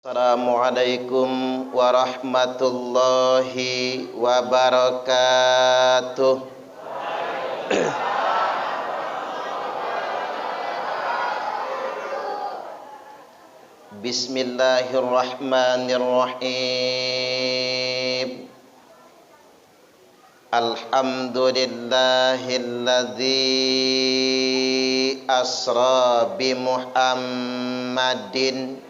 Assalamualaikum warahmatullahi wabarakatuh. Bismillahirrahmanirrahim. Alhamdulillahilladzi asra bi Muhammadin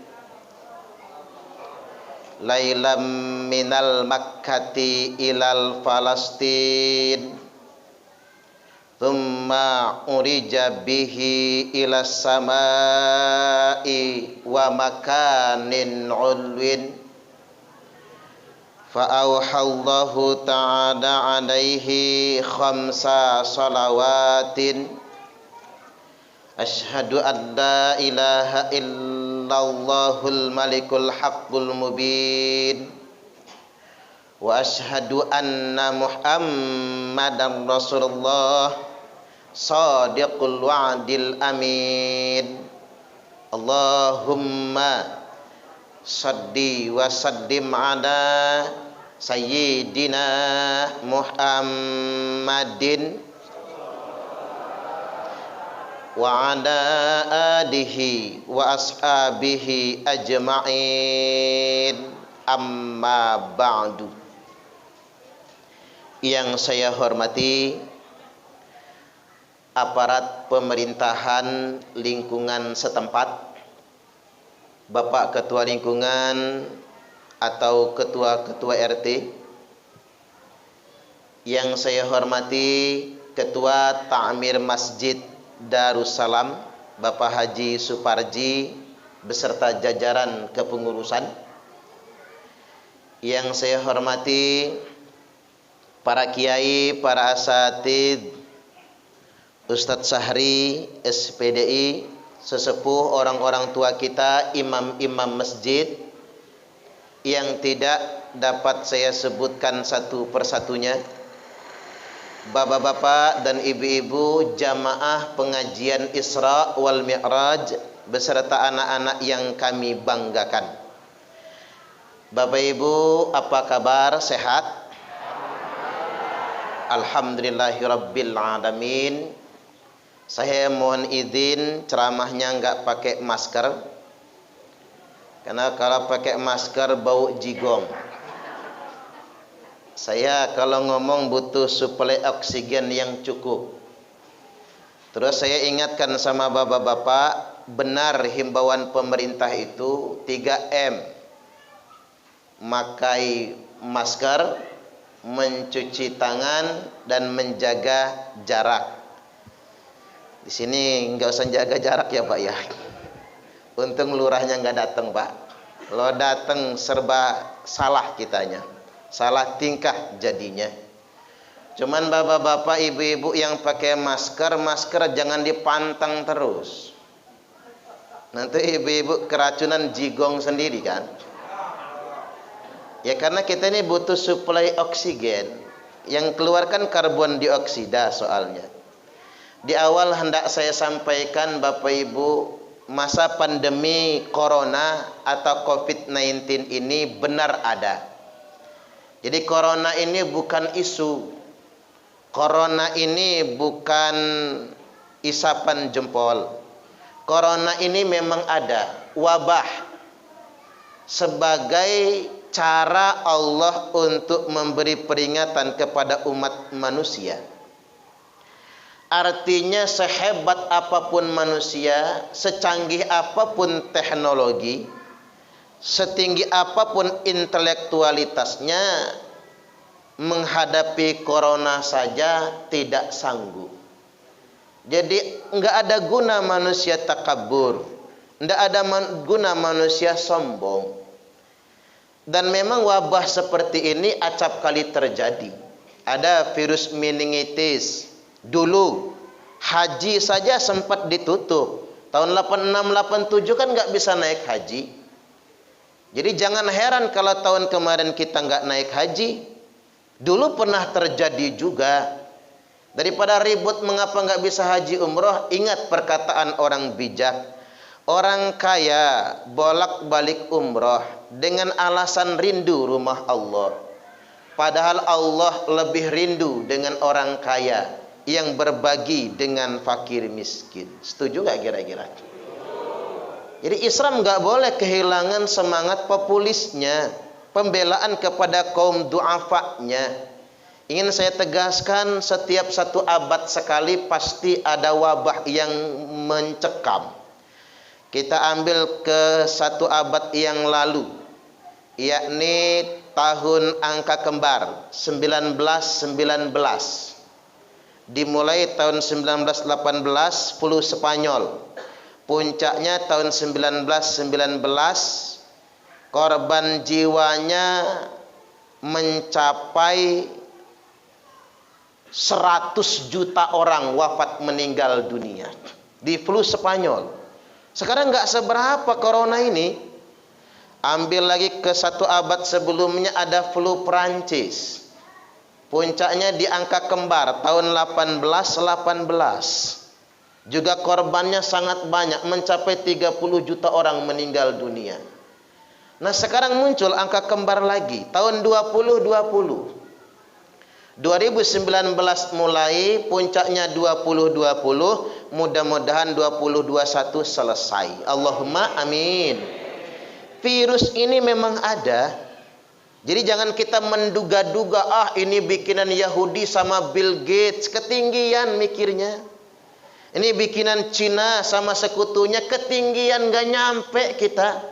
lailam minal makkati ilal falastin thumma urija bihi ilas samai wa makanin ulwin fa auhallahu ta'ala alaihi khamsa salawatin asyhadu an la ilaha illallahul malikul haqqul mubin wa asyhadu anna muhammadan rasulullah sadiqul wa'dil amin. Allahumma salli wa sallim ala sayyidina Muhammadin wa ala alihi wa ashabihi ajma'in, amma ba'du. Yang saya hormati aparat pemerintahan lingkungan setempat, Bapak Ketua Lingkungan atau Ketua-Ketua RT, yang saya hormati Ketua Ta'mir Masjid Darussalam Bapak Haji Suparji beserta jajaran kepengurusan, yang saya hormati para kiai, para asatid, Ustadz Sahri SPDI, sesepuh orang-orang tua kita, imam-imam masjid yang tidak dapat saya sebutkan satu persatunya, bapak-bapak dan ibu-ibu jamaah pengajian Isra wal Mi'raj beserta anak-anak yang kami banggakan. Bapak Ibu, apa kabar? Sehat? Alhamdulillahirabbil alamin. Saya mohon izin ceramahnya enggak pakai masker, karena kalau pakai masker bau jigong. Saya kalau ngomong butuh suplai oksigen yang cukup. Terus saya ingatkan sama bapak-bapak, benar himbauan pemerintah itu 3M. Memakai masker, mencuci tangan, dan menjaga jarak. Di sini nggak usah jaga jarak ya Pak ya. Untung lurahnya nggak datang Pak. Kalau datang serba salah kitanya. Salah tingkah jadinya. Cuman bapak-bapak, ibu-ibu yang pakai masker jangan dipantang terus. Nanti ibu-ibu keracunan jigong sendiri kan. Ya karena kita ini butuh suplai oksigen. Yang keluarkan karbon dioksida soalnya. Di awal hendak saya sampaikan Bapak Ibu, masa pandemi corona atau COVID-19 ini benar ada. Jadi corona ini bukan isu. Corona ini bukan isapan jempol. Corona ini memang ada, wabah. Sebagai cara Allah untuk memberi peringatan kepada umat manusia. Artinya sehebat apapun manusia, secanggih apapun teknologi, setinggi apapun intelektualitasnya, menghadapi corona saja tidak sanggup. Jadi enggak ada guna manusia takabur, enggak ada guna manusia sombong. Dan memang wabah seperti ini acap kali terjadi. Ada virus meningitis. Dulu haji saja sempat ditutup. Tahun 86-87 kan enggak bisa naik haji. Jadi jangan heran kalau tahun kemarin kita enggak naik haji. Dulu pernah terjadi juga. Daripada ribut mengapa enggak bisa haji umroh, ingat perkataan orang bijak. Orang kaya bolak-balik umrah dengan alasan rindu rumah Allah. Padahal Allah lebih rindu dengan orang kaya yang berbagi dengan fakir miskin. Setuju nggak kira-kira? Jadi Islam nggak boleh kehilangan semangat populisnya, pembelaan kepada kaum du'afanya. Ingin saya tegaskan, setiap 1 abad sekali pasti ada wabah yang mencekam. Kita ambil ke 1 abad yang lalu, yakni tahun angka kembar 1919. Dimulai tahun 1918 flu Spanyol. Puncaknya tahun 1919, korban jiwanya mencapai 100 juta orang wafat meninggal dunia di flu Spanyol. Sekarang nggak seberapa corona ini. Ambil lagi ke 1 abad sebelumnya ada flu Perancis. Puncaknya di angka kembar tahun 1818. Juga korbannya sangat banyak, mencapai 30 juta orang meninggal dunia. Nah sekarang muncul angka kembar lagi tahun 2020. 2019 mulai, puncaknya 2020, mudah-mudahan 2021 selesai. Allahumma amin. Virus ini memang ada. Jadi jangan kita menduga-duga, ini bikinan Yahudi sama Bill Gates, ketinggian mikirnya. Ini bikinan Cina sama sekutunya, ketinggian, gak nyampe kita.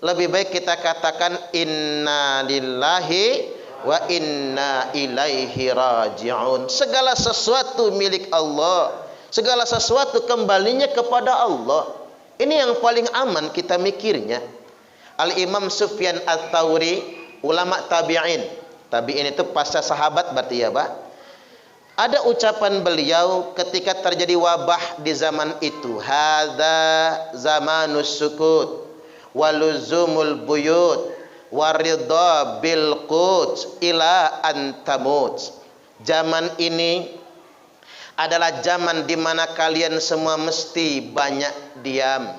Lebih baik kita katakan inna lillahi wa inna ilaihi raji'un. Segala sesuatu milik Allah, segala sesuatu kembalinya kepada Allah. Ini yang paling aman kita mikirnya. Al-Imam Sufyan Ats-Tsauri, ulama tabi'in. Tabi'in itu pasca sahabat berarti ya, Pak. Ada ucapan beliau ketika terjadi wabah di zaman itu, hadza zamanus sukut waluzumul buyut waridha bil qut ila antamut. Zaman ini adalah zaman di mana kalian semua mesti banyak diam,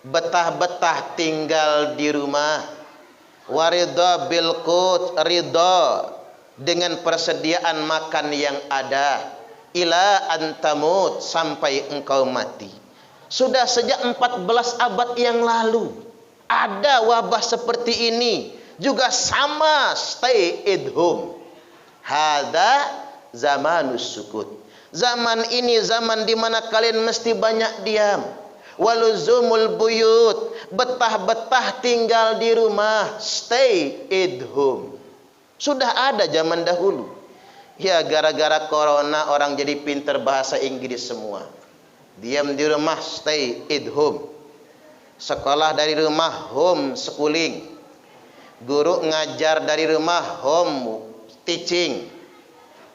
betah-betah tinggal di rumah. Waridha bil qut, ridha dengan persediaan makan yang ada, ila antamut, sampai engkau mati. Sudah sejak 14 abad yang lalu ada wabah seperti ini, juga sama, stay at home. Hadza zamanus sukut. Zaman ini zaman di mana kalian mesti banyak diam. Waluzumul buyut, betah-betah tinggal di rumah, stay at home. Sudah ada zaman dahulu. Ya gara-gara corona orang jadi pinter bahasa Inggris semua. Diam di rumah, stay at home. Sekolah dari rumah, home schooling. Guru ngajar dari rumah, home teaching.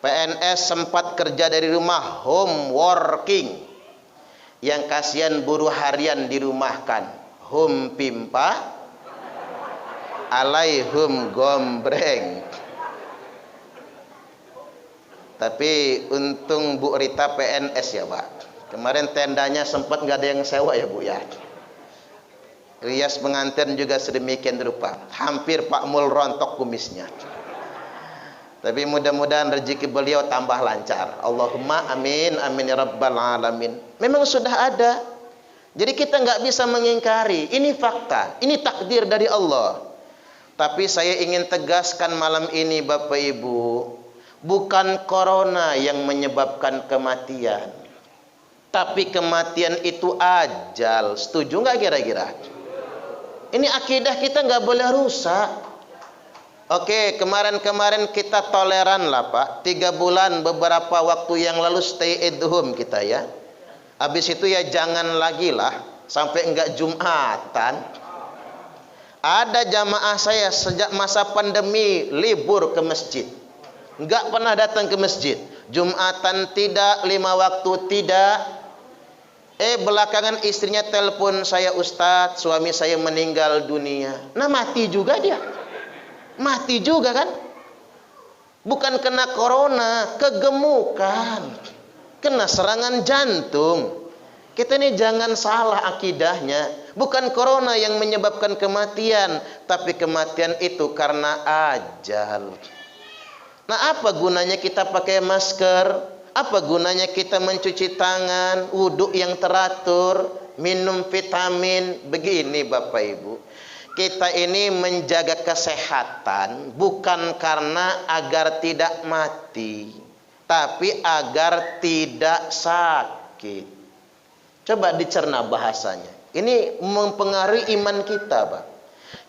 PNS sempat kerja dari rumah, home working. Yang kasihan buruh harian dirumahkan, home pimpa, alaihum gombreng. Tapi untung Bu Rita PNS ya Pak. Kemarin tendanya sempat nggak ada yang sewa ya Bu ya. Rias pengantin juga sedemikian rupa. Hampir Pak Mul rontok kumisnya. Tapi mudah-mudahan rezeki beliau tambah lancar. Allahumma amin, amin ya rabbal alamin. Memang sudah ada. Jadi kita nggak bisa mengingkari. Ini fakta, ini takdir dari Allah. Tapi saya ingin tegaskan malam ini Bapak Ibu, bukan corona yang menyebabkan kematian. Tapi kematian itu ajal. Setuju nggak kira-kira? Ini akidah kita nggak boleh rusak. Oke, kemarin-kemarin kita toleran lah Pak. 3 bulan beberapa waktu yang lalu stay at home kita ya. Habis itu ya jangan lagi lah sampai enggak Jumatan. Ada jamaah saya sejak masa pandemi libur ke masjid. Enggak pernah datang ke masjid. Jumatan tidak, 5 waktu tidak. Belakangan istrinya telepon saya, Ustadz, suami saya meninggal dunia. Nah mati juga dia. Mati juga kan. Bukan kena corona, kegemukan. Kena serangan jantung. Kita ini jangan salah akidahnya. Bukan corona yang menyebabkan kematian, tapi kematian itu karena ajal. Nah, apa gunanya kita pakai masker? Apa gunanya kita mencuci tangan, wudhu yang teratur, minum vitamin? Begini Bapak Ibu, kita ini menjaga kesehatan bukan karena agar tidak mati, tapi agar tidak sakit. Coba dicerna bahasanya. Ini mempengaruhi iman kita, Pak.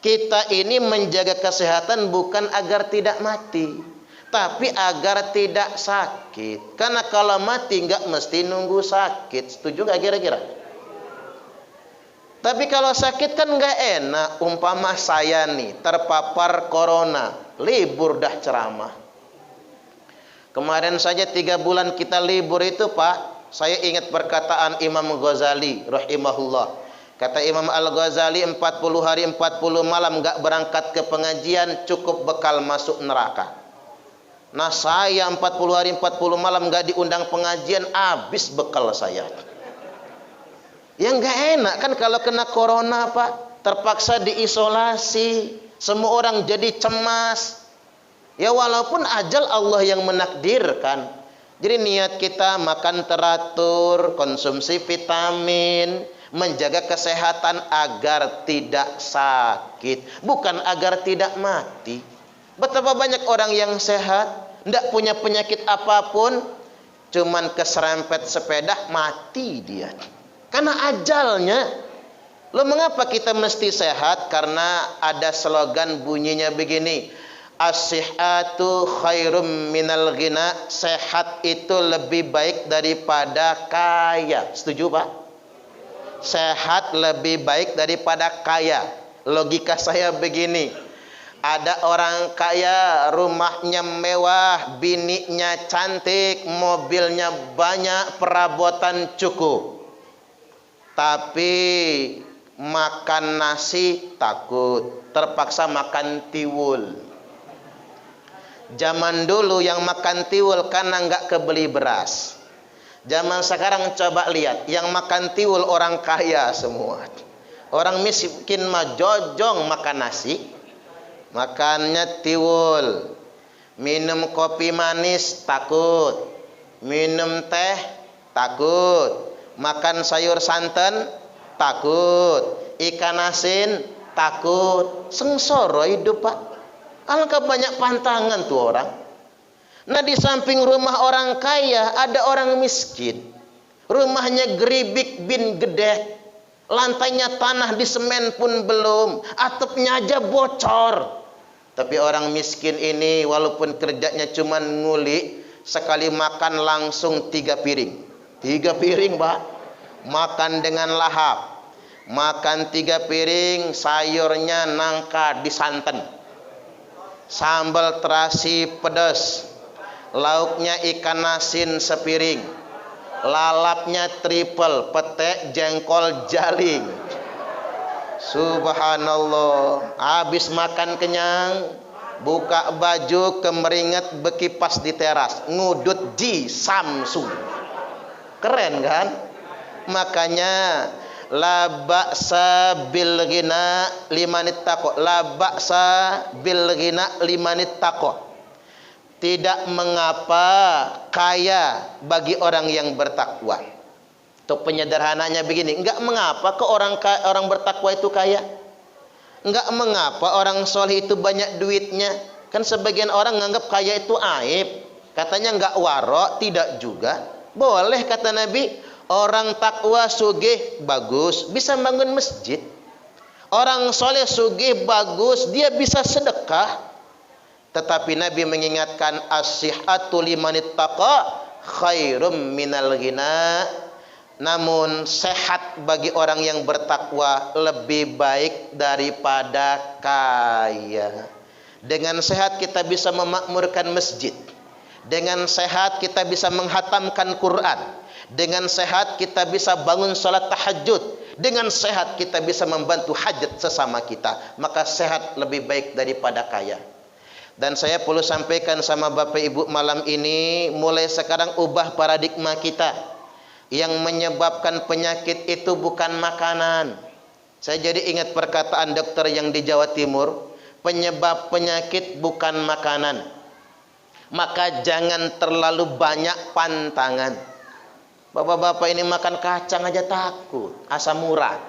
Kita ini menjaga kesehatan bukan agar tidak mati, tapi agar tidak sakit. Karena kalau mati nggak mesti nunggu sakit. Setuju nggak kira-kira? Tapi kalau sakit kan nggak enak. Umpama saya nih terpapar corona, libur dah ceramah. Kemarin saja 3 bulan kita libur itu, Pak. Saya ingat perkataan Imam Ghazali rahimahullah. Kata Imam Al-Ghazali, 40 hari 40 malam nggak berangkat ke pengajian cukup bekal masuk neraka. Nah, saya 40 hari 40 malam nggak diundang pengajian, habis bekal saya. Ya nggak enak kan kalau kena corona, Pak. Terpaksa diisolasi. Semua orang jadi cemas. Ya walaupun ajal Allah yang menakdirkan. Jadi niat kita makan teratur, konsumsi vitamin, menjaga kesehatan agar tidak sakit, bukan agar tidak mati. Betapa banyak orang yang sehat, tidak punya penyakit apapun, cuman keserempet sepeda mati dia. Karena ajalnya. Loh, mengapa kita mesti sehat? Karena ada slogan bunyinya begini, as-sihhatu khairum minal ghina. Sehat itu lebih baik daripada kaya. Setuju, Pak? Sehat lebih baik daripada kaya. Logika saya begini, ada orang kaya, rumahnya mewah, bininya cantik, mobilnya banyak, perabotan cukup, tapi makan nasi takut, terpaksa makan tiwul. Zaman dulu yang makan tiwul karena nggak kebeli beras. Zaman sekarang coba lihat, yang makan tiwul orang kaya semua. Orang miskin mah jojong makan nasi, makannya tiwul. Minum kopi manis takut, minum teh takut, makan sayur santan takut, ikan asin takut. Sengsara hidup, Pak. Alangkah banyak pantangan tuh orang. Nah, di samping rumah orang kaya ada orang miskin. Rumahnya geribik bin gede, lantainya tanah, di semen pun belum, atapnya aja bocor. Tapi orang miskin ini walaupun kerjanya cuma nguli, sekali makan langsung 3 piring. 3 piring, Pak. Makan dengan lahap. Makan 3 piring, sayurnya nangka disanten, sambal terasi pedas, lauknya ikan asin sepiring, lalapnya triple, pete, jengkol, jaling. Subhanallah. Habis makan kenyang, buka baju, kemeringat bekipas di teras, ngudut di Samsung. Keren kan? Makanya la ba'sa bil ghina limanit taqwa. La ba'sa bil ghina limanit taqwa. Tidak mengapa kaya bagi orang yang bertakwa. Itu penyederhananya begini, enggak mengapa ke orang bertakwa itu kaya. Enggak mengapa orang soleh itu banyak duitnya. Kan sebagian orang nganggap kaya itu aib. Katanya enggak warok, tidak juga. Boleh kata Nabi. Orang takwa sugih bagus, bisa bangun masjid. Orang soleh sugih bagus, dia bisa sedekah. Tetapi Nabi mengingatkan, as-sihhatu limanit taqa khairum minal ghina. Namun sehat bagi orang yang bertakwa lebih baik daripada kaya. Dengan sehat kita bisa memakmurkan masjid. Dengan sehat kita bisa menghatamkan Quran. Dengan sehat kita bisa bangun salat tahajud. Dengan sehat kita bisa membantu hajat sesama kita. Maka sehat lebih baik daripada kaya. Dan saya perlu sampaikan sama Bapak Ibu malam ini, mulai sekarang ubah paradigma kita. Yang menyebabkan penyakit itu bukan makanan. Saya jadi ingat perkataan dokter yang di Jawa Timur, penyebab penyakit bukan makanan. Maka jangan terlalu banyak pantangan. Bapak-bapak ini makan kacang aja takut, asam urat.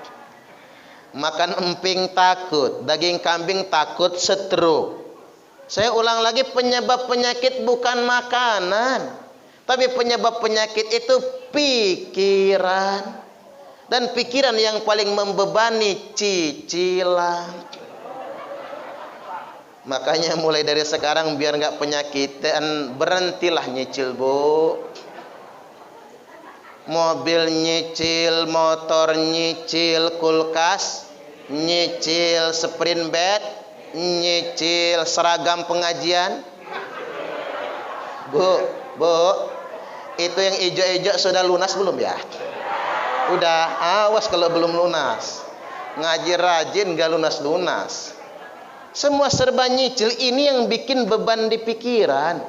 Makan emping takut, daging kambing takut stroke. Saya ulang lagi, penyebab penyakit bukan makanan. Tapi penyebab penyakit itu pikiran. Dan pikiran yang paling membebani cicilan. Makanya mulai dari sekarang biar nggak penyakitan, berhentilah nyicil, Bu. Mobil nyicil, motor nyicil, kulkas nyicil, sprint bed nyicil, seragam pengajian. Bu, itu yang ijo-ijo sudah lunas belum ya? Udah, awas kalau belum lunas. Ngaji rajin gak lunas-lunas. Semua serba nyicil, ini yang bikin beban di pikiran.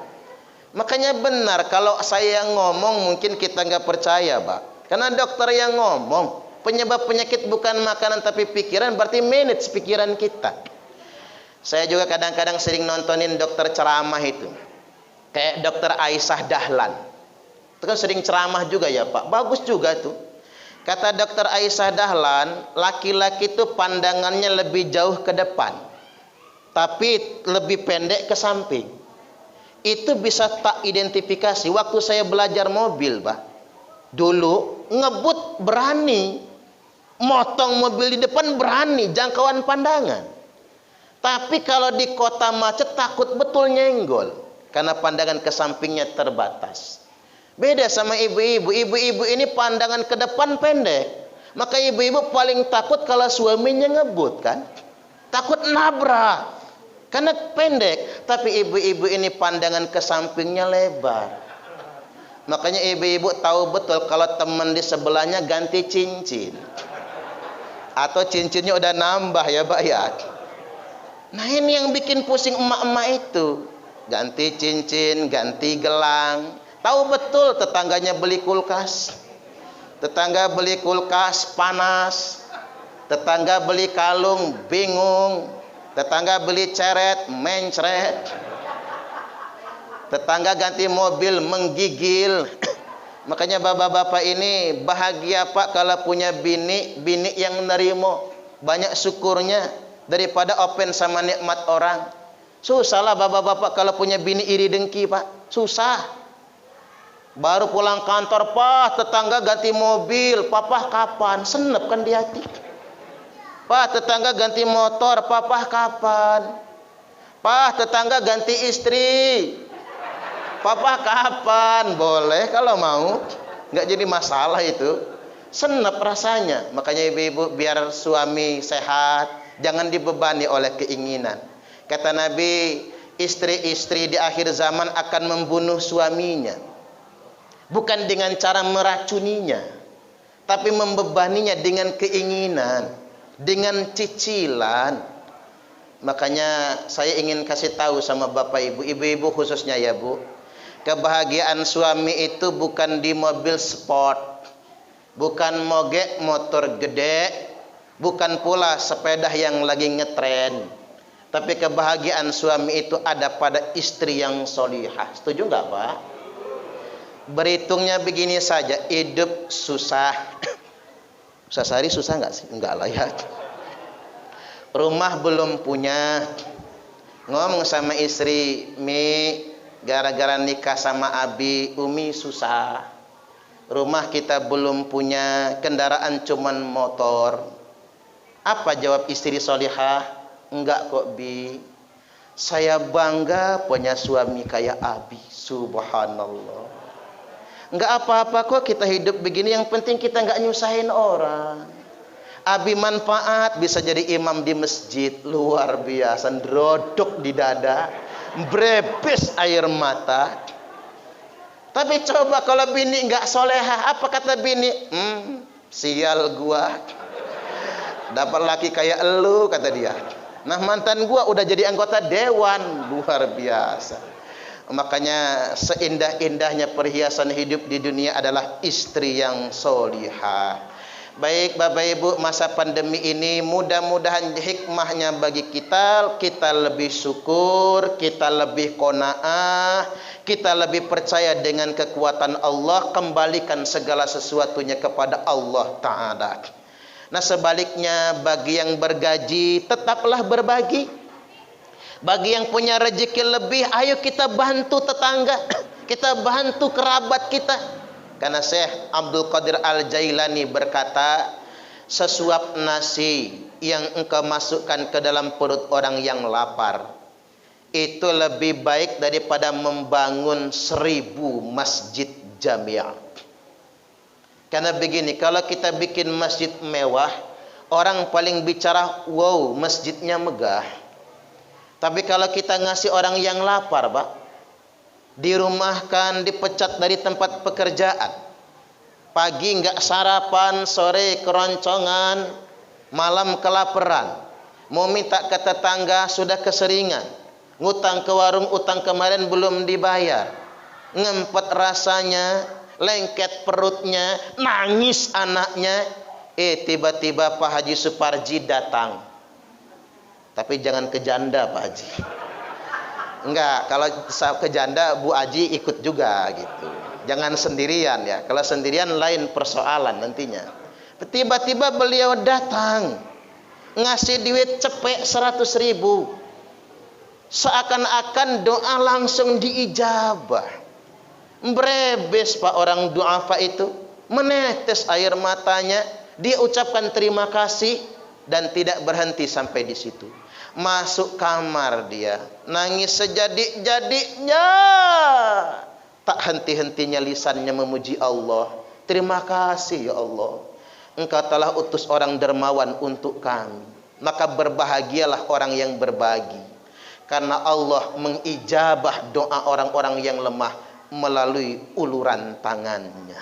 Makanya benar kalau saya yang ngomong mungkin kita nggak percaya, Pak. Karena dokter yang ngomong, penyebab penyakit bukan makanan tapi pikiran, berarti manage pikiran kita. Saya juga kadang-kadang sering nontonin dokter ceramah itu. Kayak dokter Aisyah Dahlan. Itu kan sering ceramah juga ya, Pak. Bagus juga tuh. Kata dokter Aisyah Dahlan, laki-laki itu pandangannya lebih jauh ke depan, tapi lebih pendek ke samping. Itu bisa tak identifikasi. Waktu saya belajar mobil, Pak, dulu ngebut berani, motong mobil di depan berani, jangkauan pandangan. Tapi kalau di kota macet takut betul nyenggol, karena pandangan ke sampingnya terbatas. Beda sama ibu-ibu. Ibu-ibu ini pandangan ke depan pendek. Maka ibu-ibu paling takut kalau suaminya ngebut, kan? Takut nabrak, karena pendek. Tapi ibu-ibu ini pandangan ke sampingnya lebar. Makanya ibu-ibu tahu betul kalau teman di sebelahnya ganti cincin, atau cincinnya udah nambah ya, Pak ya. Nah ini yang bikin pusing emak-emak itu. Ganti cincin, ganti gelang. Tahu betul tetangganya beli kulkas. Tetangga beli kulkas panas. Tetangga beli kalung bingung. Tetangga beli ceret mencret. Tetangga ganti mobil menggigil. Makanya bapak-bapak ini bahagia, Pak, kalau punya bini yang nerimo, banyak syukurnya daripada open sama nikmat orang. Susahlah bapak-bapak kalau punya bini iri dengki, Pak. Susah. Baru pulang kantor, Pak, tetangga ganti mobil, Papa kapan? Senep kan di hati. Pak, tetangga ganti motor, Papa kapan? Pak, tetangga ganti istri, Papa kapan? Boleh kalau mau, nggak jadi masalah itu. Senep rasanya. Makanya ibu-ibu biar suami sehat, jangan dibebani oleh keinginan. Kata Nabi, istri-istri di akhir zaman akan membunuh suaminya. Bukan dengan cara meracuninya, tapi membebaninya dengan keinginan, dengan cicilan. Makanya saya ingin kasih tahu sama bapak ibu, ibu-ibu khususnya ya, Bu. Kebahagiaan suami itu bukan di mobil sport, bukan mogek motor gede, bukan pula sepeda yang lagi ngetren. Tapi kebahagiaan suami itu ada pada istri yang solihah. Setuju nggak, Pak? Berhitungnya begini saja, hidup susah. Susah sehari susah nggak sih? Enggak lah ya. Rumah belum punya. Ngomong sama istri, Mi, gara-gara nikah sama Abi, Umi susah. Rumah kita belum punya, kendaraan cuman motor. Apa jawab istri solihah? Enggak kok, Bi. Saya bangga punya suami kayak Abi. Subhanallah. Enggak apa-apa kok kita hidup begini, yang penting kita enggak nyusahin orang. Abi manfaat, bisa jadi imam di masjid, luar biasa, drodok di dada, brepes air mata. Tapi coba kalau bini enggak solehah, apa kata bini? Sial gua, dapat laki kayak elu, kata dia. Nah mantan gua udah jadi anggota dewan, luar biasa. Makanya seindah-indahnya perhiasan hidup di dunia adalah istri yang solihah. Baik Bapak Ibu, masa pandemi ini mudah-mudahan hikmahnya bagi kita lebih syukur, kita lebih qanaah, kita lebih percaya dengan kekuatan Allah, kembalikan segala sesuatunya kepada Allah Ta'ala. Nah sebaliknya, bagi yang bergaji tetaplah berbagi. Bagi yang punya rezeki lebih, ayo kita bantu tetangga, kita bantu kerabat kita. Karena Syekh Abdul Qadir Al-Jailani berkata, sesuap nasi yang engkau masukkan ke dalam perut orang yang lapar, itu lebih baik daripada membangun 1000 masjid jamiah. Karena begini, kalau kita bikin masjid mewah, orang paling bicara, wow, masjidnya megah. Tapi kalau kita ngasih orang yang lapar, Pak, dirumahkan, dipecat dari tempat pekerjaan, pagi enggak sarapan, sore keroncongan, malam kelaparan, mau minta ke tetangga sudah keseringan, ngutang ke warung, utang kemarin belum dibayar, ngempet rasanya, lengket perutnya, nangis anaknya, tiba-tiba Pak Haji Suparji datang. Tapi jangan ke janda Pak Haji. Enggak, kalau ke janda Bu Aji ikut juga gitu. Jangan sendirian ya. Kalau sendirian lain persoalan nantinya. Tiba-tiba beliau datang, ngasih duit cepek 100.000. Seakan-akan doa langsung diijabah. Brebes Pak orang duafa itu, menetes air matanya, dia ucapkan terima kasih dan tidak berhenti sampai di situ. Masuk kamar dia, nangis sejadik-jadiknya, tak henti-hentinya lisannya memuji Allah. Terima kasih ya Allah, Engkau telah utus orang dermawan untuk kami. Maka berbahagialah orang yang berbagi, karena Allah mengijabah doa orang-orang yang lemah melalui uluran tangannya.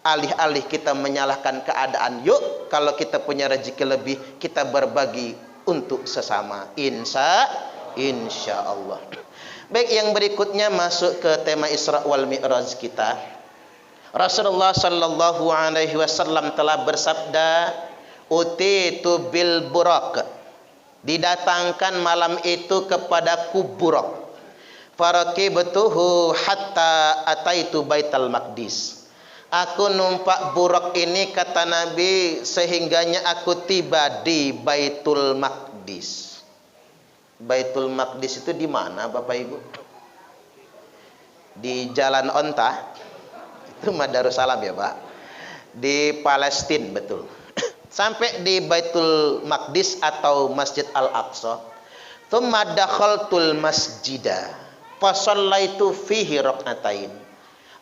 Alih-alih kita menyalahkan keadaan, yuk kalau kita punya rezeki lebih, kita berbagi untuk sesama. Insya Allah. Baik, yang berikutnya masuk ke tema Isra wal Mi'raj kita. Rasulullah sallallahu alaihi wasallam telah bersabda, utitu bil buraq, didatangkan malam itu kepadaku buraq, farakibtuhu hatta ataitu Baitul Maqdis. Aku numpak buraq ini, kata Nabi, sehingganya aku tiba di Baitul Maqdis. Baitul Maqdis itu di mana Bapak Ibu? Di Jalan Onta. Itu mah Darussalam ya Pak. Di Palestina, betul. Sampai di Baitul Maqdis atau Masjid Al-Aqsa. Tsumma dakhaltul masjidah fa shallaitu fihi rak'atain.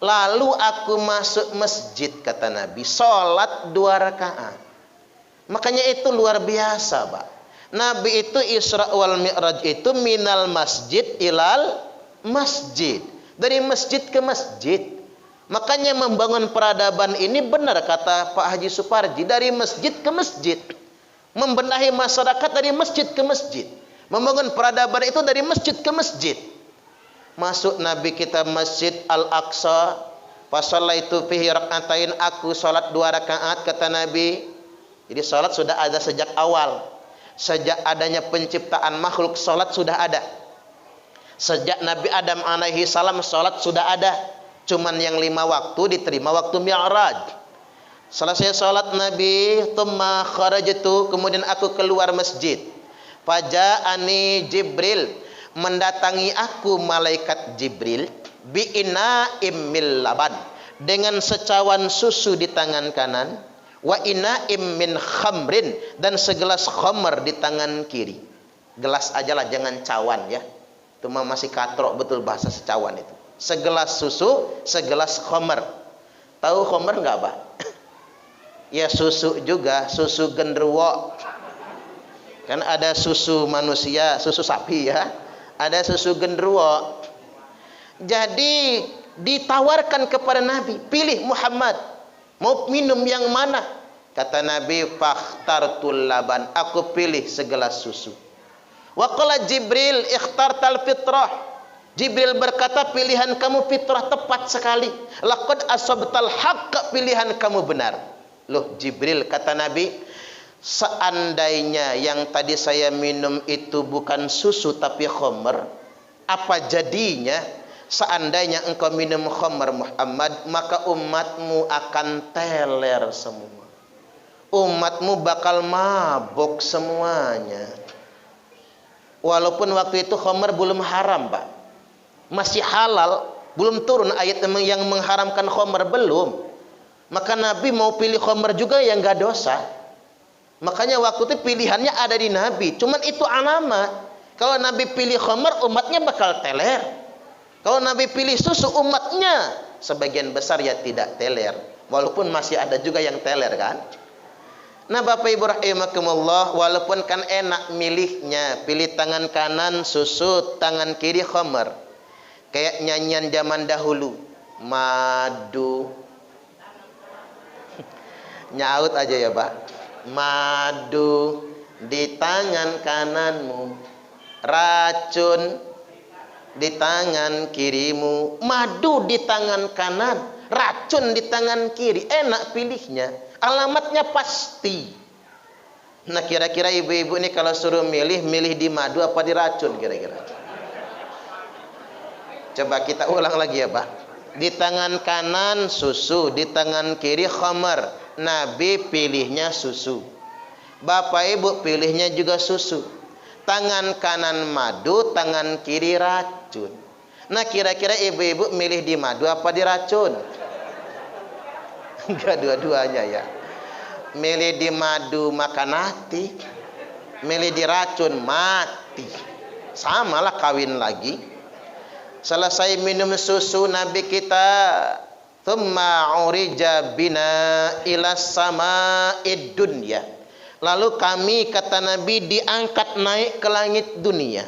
Lalu aku masuk masjid, kata Nabi, sholat 2 rakaat. Makanya itu luar biasa Pak. Nabi itu Isra wal Mi'raj itu minal masjid ilal masjid, dari masjid ke masjid. Makanya membangun peradaban ini benar kata Pak Haji Suparji, dari masjid ke masjid. Membenahi masyarakat dari masjid ke masjid. Membangun peradaban itu dari masjid ke masjid. Masuk Nabi kita Masjid Al-Aqsa, fasallaitu fihi rak'atain, aku salat 2 rakaat, kata Nabi. Jadi salat sudah ada sejak awal. Sejak adanya penciptaan makhluk, salat sudah ada. Sejak Nabi Adam alaihi salam, salat sudah ada. Cuman yang 5 waktu diterima waktu Mi'raj. Selesai salat Nabi, tsumma kharajtu, kemudian aku keluar masjid. Faja'ani Jibril, mendatangi aku malaikat Jibril, bi'ina'im min laban, dengan secawan susu di tangan kanan, wa ina'im min khamrin, dan segelas khamr di tangan kiri. Gelas aja lah, jangan cawan ya. Itu masih katrok betul bahasa secawan itu. Segelas susu, segelas khamr. Tahu khamr enggak Pak? Ya susu juga, susu genderuwo. Kan ada susu manusia, susu sapi ya. Ada susu genderuwo. Jadi ditawarkan kepada Nabi, pilih Muhammad, mau minum yang mana? Kata Nabi, fakhtartul laban, aku pilih segelas susu. Wa qala Jibril, ikhtartal fitrah, Jibril berkata, pilihan kamu fitrah tepat sekali. Laqad asabtal haqq, pilihan kamu benar. Loh Jibril, kata Nabi, seandainya yang tadi saya minum itu bukan susu tapi khamr, apa jadinya seandainya engkau minum khamr Muhammad, maka umatmu akan teler semua. Umatmu bakal mabuk semuanya. Walaupun waktu itu khamr belum haram, Pak. Masih halal, belum turun ayat yang mengharamkan khamr, belum. Maka Nabi mau pilih khamr juga yang enggak dosa. Makanya waktu itu pilihannya ada di Nabi. Cuman itu alamat. Kalau Nabi pilih khamr, umatnya bakal teler. Kalau Nabi pilih susu, umatnya sebagian besar ya tidak teler. Walaupun masih ada juga yang teler kan. Nah Bapak Ibu rahimakumullah, walaupun kan enak milihnya, pilih tangan kanan susu, tangan kiri khamr. Kayak nyanyian zaman dahulu, madu. Nyaut aja ya Pak. Madu di tangan kananmu, racun di tangan kirimu. Madu di tangan kanan, racun di tangan kiri. Enak pilihnya, alamatnya pasti. Nah kira-kira ibu-ibu ini kalau suruh milih di madu apa di racun kira-kira? Coba kita ulang lagi ya Pak. Di tangan kanan susu, di tangan kiri khamr. Nabi pilihnya susu. Bapak Ibu pilihnya juga susu. Tangan kanan madu, tangan kiri racun. Nah kira-kira ibu-ibu milih di madu apa di racun? Enggak, dua-duanya ya. Milih di madu makan mati, milih di racun mati. Samalah kawin lagi. Selesai minum susu Nabi kita, thumma urija bina ila sama'id dunya. Lalu kami, kata Nabi, diangkat naik ke langit dunia.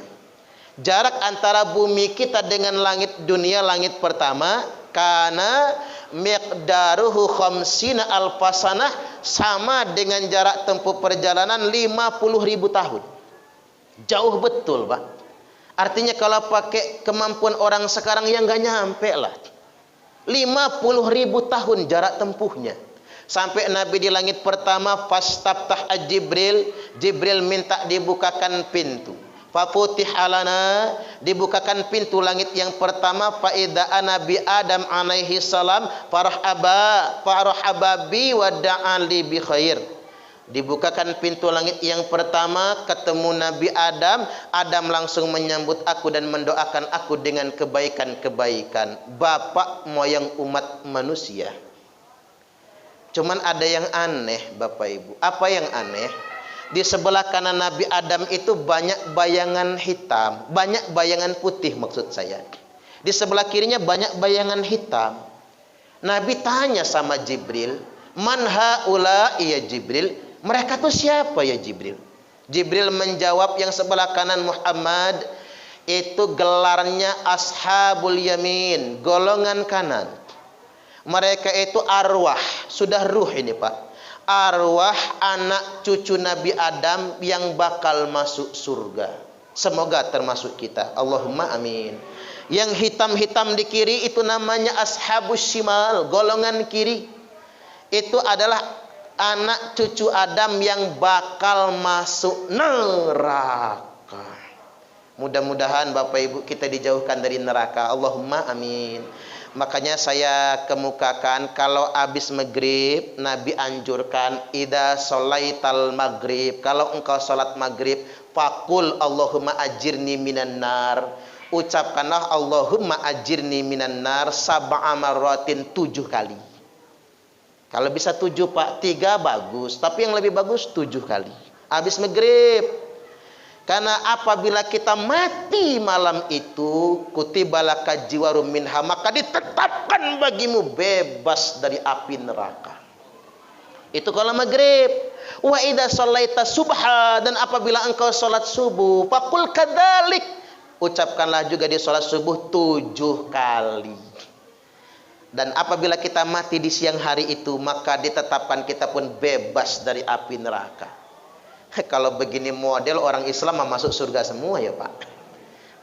Jarak antara bumi kita dengan langit dunia, langit pertama, karena miqdaruhu khamsina alfasanah, sama dengan jarak tempuh perjalanan 50.000 tahun. Jauh betul Pak. Artinya kalau pakai kemampuan orang sekarang yang nggak nyampe lah. 50.000 tahun jarak tempuhnya. Sampai Nabi di langit pertama, fastaftah Jibril. Jibril minta dibukakan pintu. Fafutih alana, dibukakan pintu langit yang pertama. Faida Nabi Adam alaihi salam farahaba bi wa da'ali bi khair. Dibukakan pintu langit yang pertama, ketemu Nabi Adam. Adam langsung menyambut aku dan mendoakan aku dengan kebaikan-kebaikan. Bapak moyang umat manusia. Cuman ada yang aneh Bapak Ibu. Apa yang aneh? Di sebelah kanan Nabi Adam itu banyak bayangan hitam, banyak bayangan putih maksud saya. Di sebelah kirinya banyak bayangan hitam. Nabi tanya sama Jibril, "Man haula ya Jibril?" Mereka tuh siapa ya Jibril? Jibril menjawab, yang sebelah kanan Muhammad itu gelarnya Ashabul Yamin, golongan kanan. Mereka itu arwah, sudah ruh ini Pak. Arwah anak cucu Nabi Adam yang bakal masuk surga. Semoga termasuk kita. Allahumma amin. Yang hitam-hitam di kiri itu namanya Ashabus Shimal, golongan kiri. Itu adalah anak cucu Adam yang bakal masuk neraka. Mudah-mudahan Bapak Ibu kita dijauhkan dari neraka. Allahumma amin. Makanya saya kemukakan kalau habis maghrib, Nabi anjurkan idza sholaital maghrib, kalau engkau salat maghrib, faqul Allahumma ajirni minan nar. Ucapkanlah Allahumma ajirni minan nar sab'a marratin, 7 kali. Kalau bisa 7 Pak, 3 bagus, tapi yang lebih bagus 7 kali. Habis maghrib. Karena apabila kita mati malam itu, kutibalaka jiwarum minha, maka ditetapkan bagimu bebas dari api neraka. Itu kalau maghrib. Wa idza shallaita subha, dan apabila engkau salat subuh, faqul kadzalik, ucapkanlah juga di salat subuh 7 kali. Dan apabila kita mati di siang hari itu, maka ditetapkan kita pun bebas dari api neraka. Kalau begini model, orang Islam masuk surga semua ya Pak.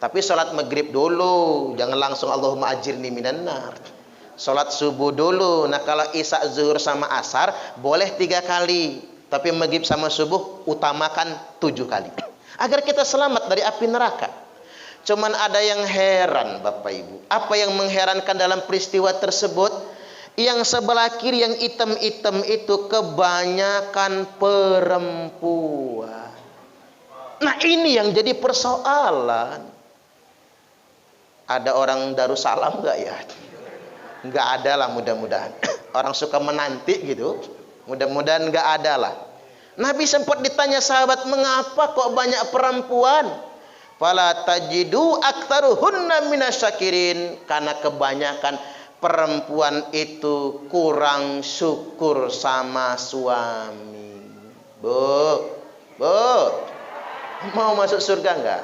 Tapi sholat maghrib dulu, jangan langsung Allahumma ajirni minan nar. Sholat subuh dulu. Nah kalau isya, zuhur sama asar boleh 3 kali. Tapi maghrib sama subuh utamakan 7 kali. Agar kita selamat dari api neraka. Cuman ada yang heran Bapak Ibu. Apa yang mengherankan dalam peristiwa tersebut? Yang sebelah kiri yang hitam-hitam itu kebanyakan perempuan. Nah ini yang jadi persoalan. Ada orang Darussalam enggak ya? Enggak ada lah mudah-mudahan. Orang suka menanti gitu. Mudah-mudahan enggak ada lah. Nabi sempat ditanya sahabat, mengapa kok banyak perempuan? Fala tajidu aktsaruhunna minasyakirin. Karena kebanyakan perempuan itu kurang syukur sama suami. Bu, mau masuk surga enggak?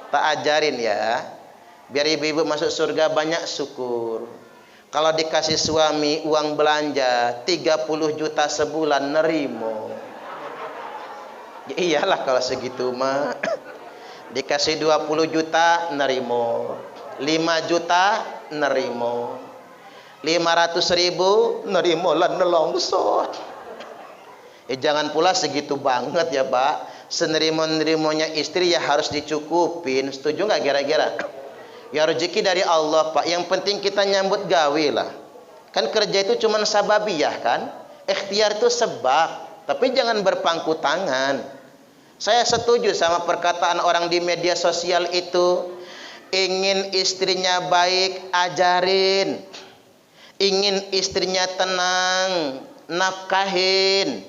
Tak ajarin ya. Biar ibu-ibu masuk surga banyak syukur. Kalau dikasih suami uang belanja 30 juta sebulan nerimo. Ya iyalah kalau segitu mah. Dikasih 20 juta nerimo. 5 juta nerimo. 500.000 nerimo lan nelongsot. Jangan pula segitu banget ya Pak. Senerimo-nerimonya istri ya harus dicukupin. Setuju nggak kira-kira? Ya rezeki dari Allah Pak. Yang penting kita nyambut gawe lah. Kan kerja itu cuma sababiyah kan. Ikhtiar itu sebab. Tapi jangan berpangku tangan. Saya setuju sama perkataan orang di media sosial itu. Ingin istrinya baik, ajarin. Ingin istrinya tenang, nafkahin.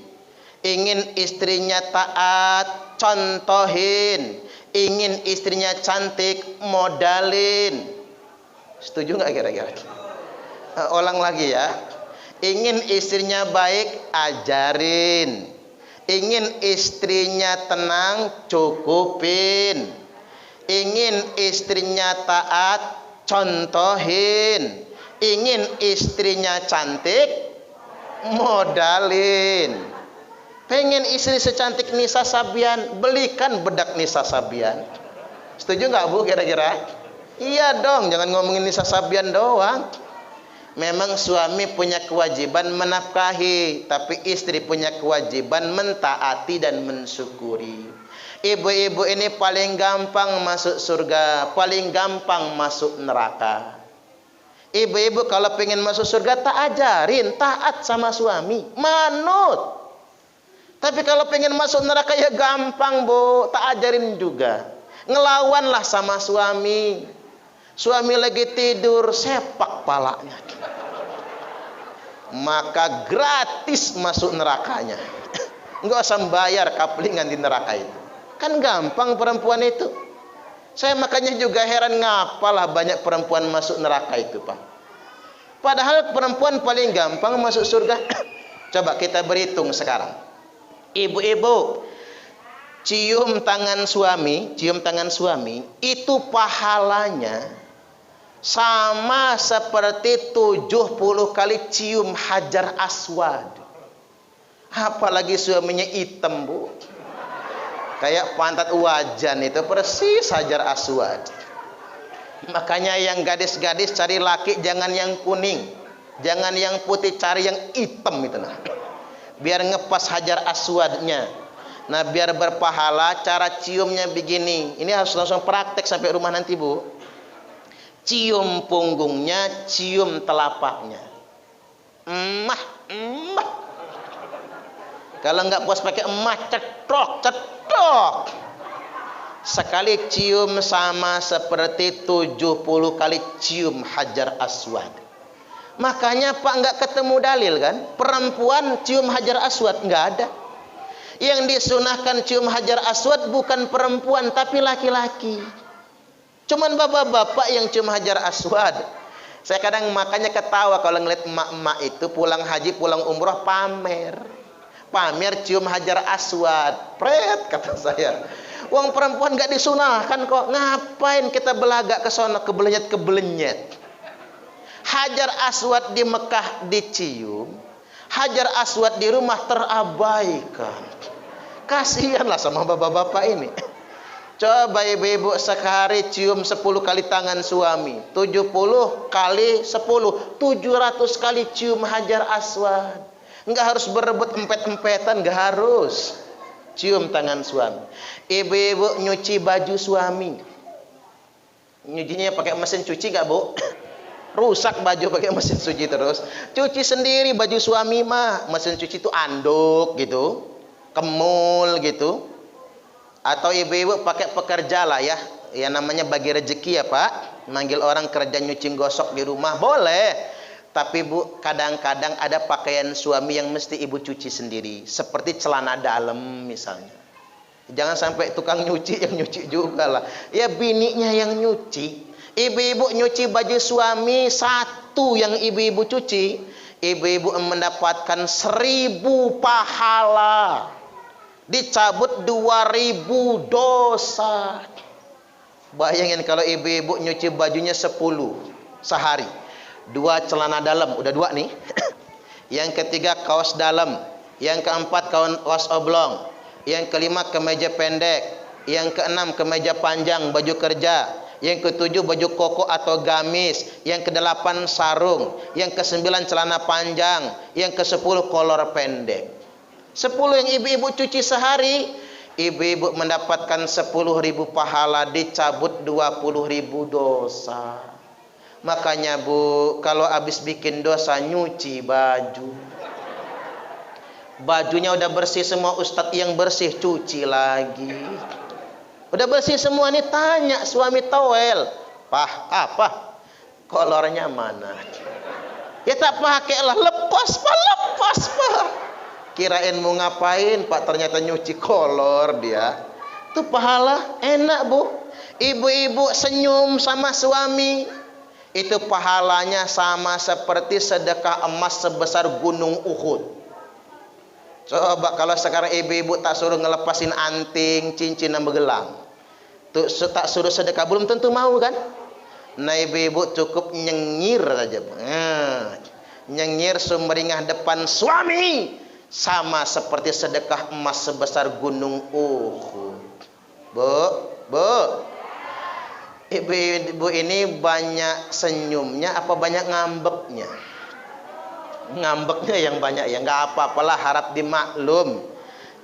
Ingin istrinya taat, contohin. Ingin istrinya cantik, modalin. Setuju nggak kira-kira? Ulang lagi ya. Ingin istrinya baik, ajarin. Ingin istrinya tenang, cukupin. Ingin istrinya taat, contohin. Ingin istrinya cantik, modalin. Pengen istri secantik Nisa Sabian, belikan bedak Nisa Sabian. Setuju nggak Bu kira-kira? Iya dong, jangan ngomongin Nisa Sabian doang. Memang suami punya kewajiban menafkahi, tapi istri punya kewajiban mentaati dan mensyukuri. Ibu-ibu ini paling gampang masuk surga, paling gampang masuk neraka. Ibu-ibu kalau pengen masuk surga tak ajarin, taat sama suami, manut. Tapi kalau pengen masuk neraka ya gampang Bu, tak ajarin juga. Ngelawanlah sama suami. Suami lagi tidur, sepak palanya. Maka gratis masuk nerakanya. Enggak usah bayar kaplingan di neraka itu. Kan gampang perempuan itu. Saya makanya juga heran ngapalah banyak perempuan masuk neraka itu Pak. Padahal perempuan paling gampang masuk surga. Coba kita berhitung sekarang. Ibu-ibu, cium tangan suami, itu pahalanya sama seperti 70 kali cium Hajar Aswad. Apalagi suaminya hitam Bu, kayak pantat wajan itu persis Hajar Aswad. Makanya yang gadis-gadis cari laki jangan yang kuning, jangan yang putih, cari yang hitam itu nah. Biar ngepas Hajar Aswadnya. Nah biar berpahala cara ciumnya begini. Ini harus langsung praktek sampai rumah nanti Bu. Cium punggungnya, cium telapaknya. Emah. Kalau nggak puas pakai emah, cetok. Sekali cium sama seperti 70 kali cium Hajar Aswad. Makanya Pak nggak ketemu dalil kan? Perempuan cium Hajar Aswad nggak ada. Yang disunahkan cium Hajar Aswad bukan perempuan tapi laki-laki. Cuman bapak-bapak yang cium Hajar Aswad. Saya kadang makanya ketawa kalau ngeliat emak-emak itu pulang haji, pulang umroh pamer cium Hajar Aswad. Pret kata saya. Uang perempuan nggak disunahkan kok. Ngapain kita belagak ke sono kebelenyet. Hajar Aswad di Mekah dicium, Hajar Aswad di rumah terabaikan. Kasihanlah sama bapak-bapak ini. Coba ibu-ibu sehari cium 10 kali tangan suami, 70 kali 10, 700 kali cium Hajar Aswad. Enggak harus berebut empet-empetan, enggak harus. Cium tangan suami. Ibu-ibu nyuci baju suami. Nyucinya pakai mesin cuci enggak, Bu? Rusak baju pakai mesin cuci terus. Cuci sendiri baju suami mah. Mesin cuci itu anduk gitu, kemul gitu. Atau ibu-ibu pakai pekerja lah ya. Ya namanya bagi rezeki ya Pak. Manggil orang kerja nyuci gosok di rumah boleh. Tapi Bu, kadang-kadang ada pakaian suami yang mesti ibu cuci sendiri. Seperti celana dalam misalnya. Jangan sampai tukang nyuci yang nyuci juga lah. Ya bininya yang nyuci. Ibu-ibu nyuci baju suami satu yang ibu-ibu cuci. Ibu-ibu mendapatkan 1000 pahala. Dicabut 2000 dosa. Bayangin kalau ibu-ibu nyuci bajunya 10 sehari. 2 celana dalam, udah 2 nih. Yang ketiga kaos dalam. Yang keempat kaos oblong. Yang kelima kemeja pendek. Yang keenam kemeja panjang baju kerja. Yang ketujuh baju koko atau gamis. Yang kedelapan sarung. Yang kesembilan celana panjang. Yang kesepuluh kolor pendek. 10 yang ibu-ibu cuci sehari, ibu-ibu mendapatkan 10.000 pahala, dicabut 20.000 dosa. Makanya Bu, kalau habis bikin dosa nyuci baju. Bajunya udah bersih semua, ustadz yang bersih cuci lagi. Udah bersih semua nih, tanya suami towel, "Pah, apa? Kolornya mana?" Ya tak pakai lah, lepas Pak. Kirain mau ngapain Pak, ternyata nyuci kolor dia. Itu pahala enak Bu. Ibu-ibu senyum sama suami, itu pahalanya sama seperti sedekah emas sebesar gunung Uhud. Coba kalau sekarang ibu-ibu tak suruh ngelepasin anting, cincin dan begelang, tuh tak suruh sedekah belum tentu mau kan. Nah ibu-ibu cukup nyengir aja, nyengir sumringah depan suami sama seperti sedekah emas sebesar gunung Uhud. Bu, ibu-ibu ini banyak senyumnya apa banyak ngambeknya? Ngambeknya yang banyak ya, nggak apa-apalah, harap dimaklum.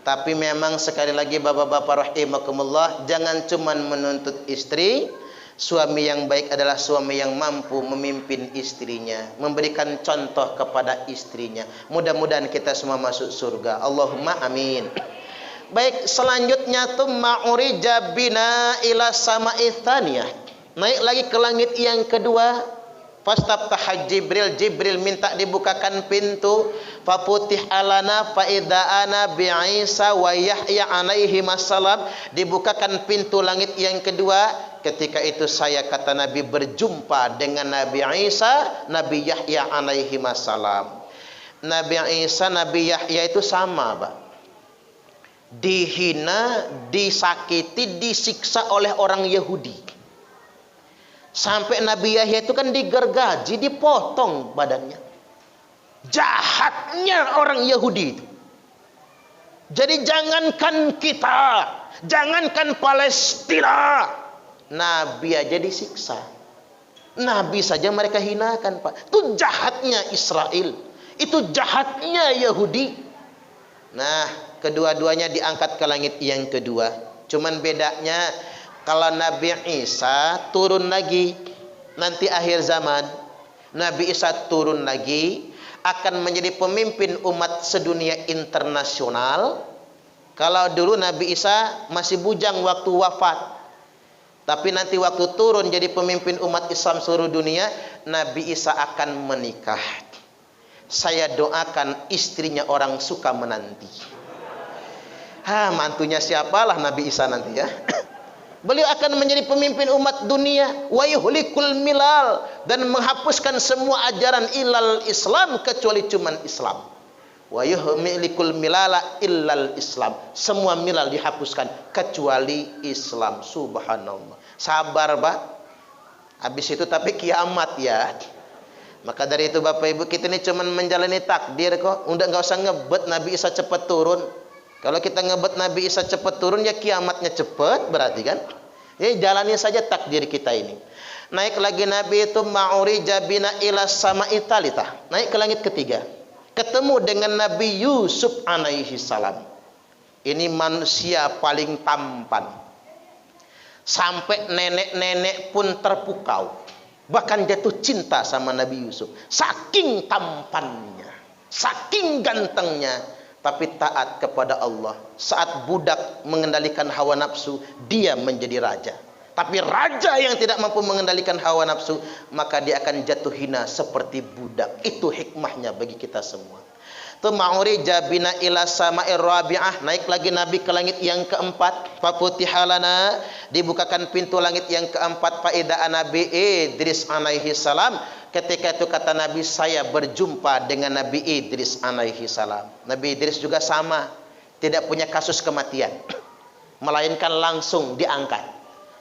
Tapi memang sekali lagi bapak-bapak rahimakumullah, jangan cuman menuntut istri. Suami yang baik adalah suami yang mampu memimpin istrinya, memberikan contoh kepada istrinya. Mudah-mudahan kita semua masuk surga. Allahumma amin. Baik, selanjutnya ma'urija bina ila sama'i tsaniyah. Naik lagi ke langit yang kedua. Fastaftaha Jibril minta dibukakan pintu. Faputih alana fa idza ana bi Isa wa Yahya alaihi wassalam. Dibukakan pintu langit yang kedua. Ketika itu saya, kata Nabi, berjumpa dengan Nabi Isa, Nabi Yahya alaihi wassalam. Nabi Isa, Nabi Yahya itu sama, Pak. Dihina, disakiti, disiksa oleh orang Yahudi. Sampai Nabi Yahya itu kan digergaji, dipotong badannya. Jahatnya orang Yahudi itu. Jadi jangankan kita, jangankan Palestina, Nabi aja disiksa. Nabi saja mereka hinakan, Pak. Itu jahatnya Israel. Itu jahatnya Yahudi. Nah, kedua-duanya diangkat ke langit yang kedua. Cuman bedanya, kalau Nabi Isa turun lagi nanti akhir zaman, Nabi Isa turun lagi akan menjadi pemimpin umat sedunia internasional. Kalau dulu Nabi Isa masih bujang waktu wafat, tapi nanti waktu turun jadi pemimpin umat Islam seluruh dunia, Nabi Isa akan menikah. Saya doakan istrinya orang suka menanti. Mantunya siapalah Nabi Isa nanti ya. Beliau akan menjadi pemimpin umat dunia, wa yuhlikul milal, dan menghapuskan semua ajaran ilal Islam kecuali cuman Islam. Wa yuhlikul milala illal Islam. Semua milal dihapuskan kecuali Islam. Subhanallah. Sabar, Pak. Habis itu tapi kiamat ya. Maka dari itu Bapak Ibu, kita ini cuman menjalani takdir kok. Udah enggak usah ngebet Nabi Isa cepat turun. Kalau kita ngebet Nabi Isa cepat turun, ya kiamatnya cepat berarti kan. Jadi jalani saja takdir kita ini. Naik lagi Nabi itu ma'urija bina ila sama'i talitah. Naik ke langit ketiga. Ketemu dengan Nabi Yusuf alaihi salam. Ini manusia paling tampan. Sampai nenek-nenek pun terpukau. Bahkan jatuh cinta sama Nabi Yusuf. Saking tampannya, saking gantengnya, tapi taat kepada Allah. Saat budak mengendalikan hawa nafsu, dia menjadi raja. Tapi raja yang tidak mampu mengendalikan hawa nafsu, maka dia akan jatuh hina seperti budak. Itu hikmahnya bagi kita semua. Tuma'urija bina ila sama'ir rabi'ah. Naik lagi Nabi ke langit yang keempat. Fafutihalana, dibukakan pintu langit yang keempat. Faida Nabi Idris alaihi salam. Ketika itu kata Nabi, saya berjumpa dengan Nabi Idris alaihi salam. Nabi Idris juga sama, tidak punya kasus kematian, melainkan langsung diangkat.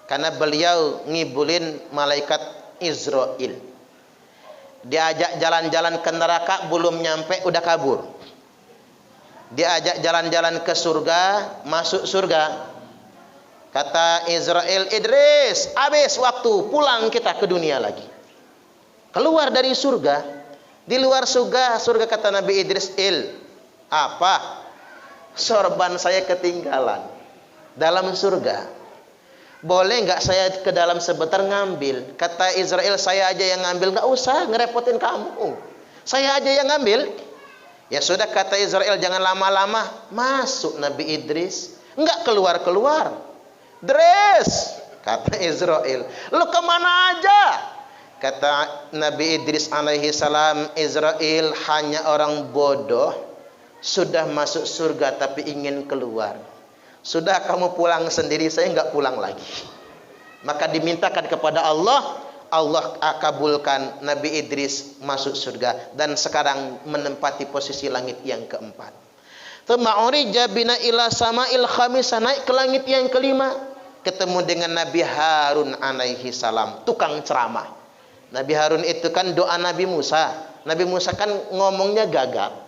Karena beliau ngibulin malaikat Israel. Diajak jalan-jalan ke neraka, belum nyampe udah kabur. Diajak jalan-jalan ke surga, masuk surga. Kata Israel, Idris, habis waktu, pulang kita ke dunia lagi. Keluar dari surga. Di luar surga kata Nabi Idris, apa? Sorban saya ketinggalan dalam surga. Boleh nggak saya ke dalam sebentar ngambil? Kata Israel, saya aja yang ngambil, nggak usah ngerepotin kamu. Saya aja yang ngambil. Ya sudah, kata Israel, jangan lama-lama. Masuk Nabi Idris, nggak keluar-keluar. Dres, kata Israel, lu kemana aja? Kata Nabi Idris alaihi salam, Israel hanya orang bodoh, sudah masuk surga tapi ingin keluar. Sudah kamu pulang sendiri, saya enggak pulang lagi. Maka dimintakan kepada Allah, Allah kabulkan Nabi Idris masuk surga dan sekarang menempati posisi langit yang keempat. Tuma'urija bina ila sama'il khamisah, naik ke langit yang kelima, ketemu dengan Nabi Harun alaihi salam, tukang ceramah. Nabi Harun itu kan doa Nabi Musa. Nabi Musa kan ngomongnya gagap.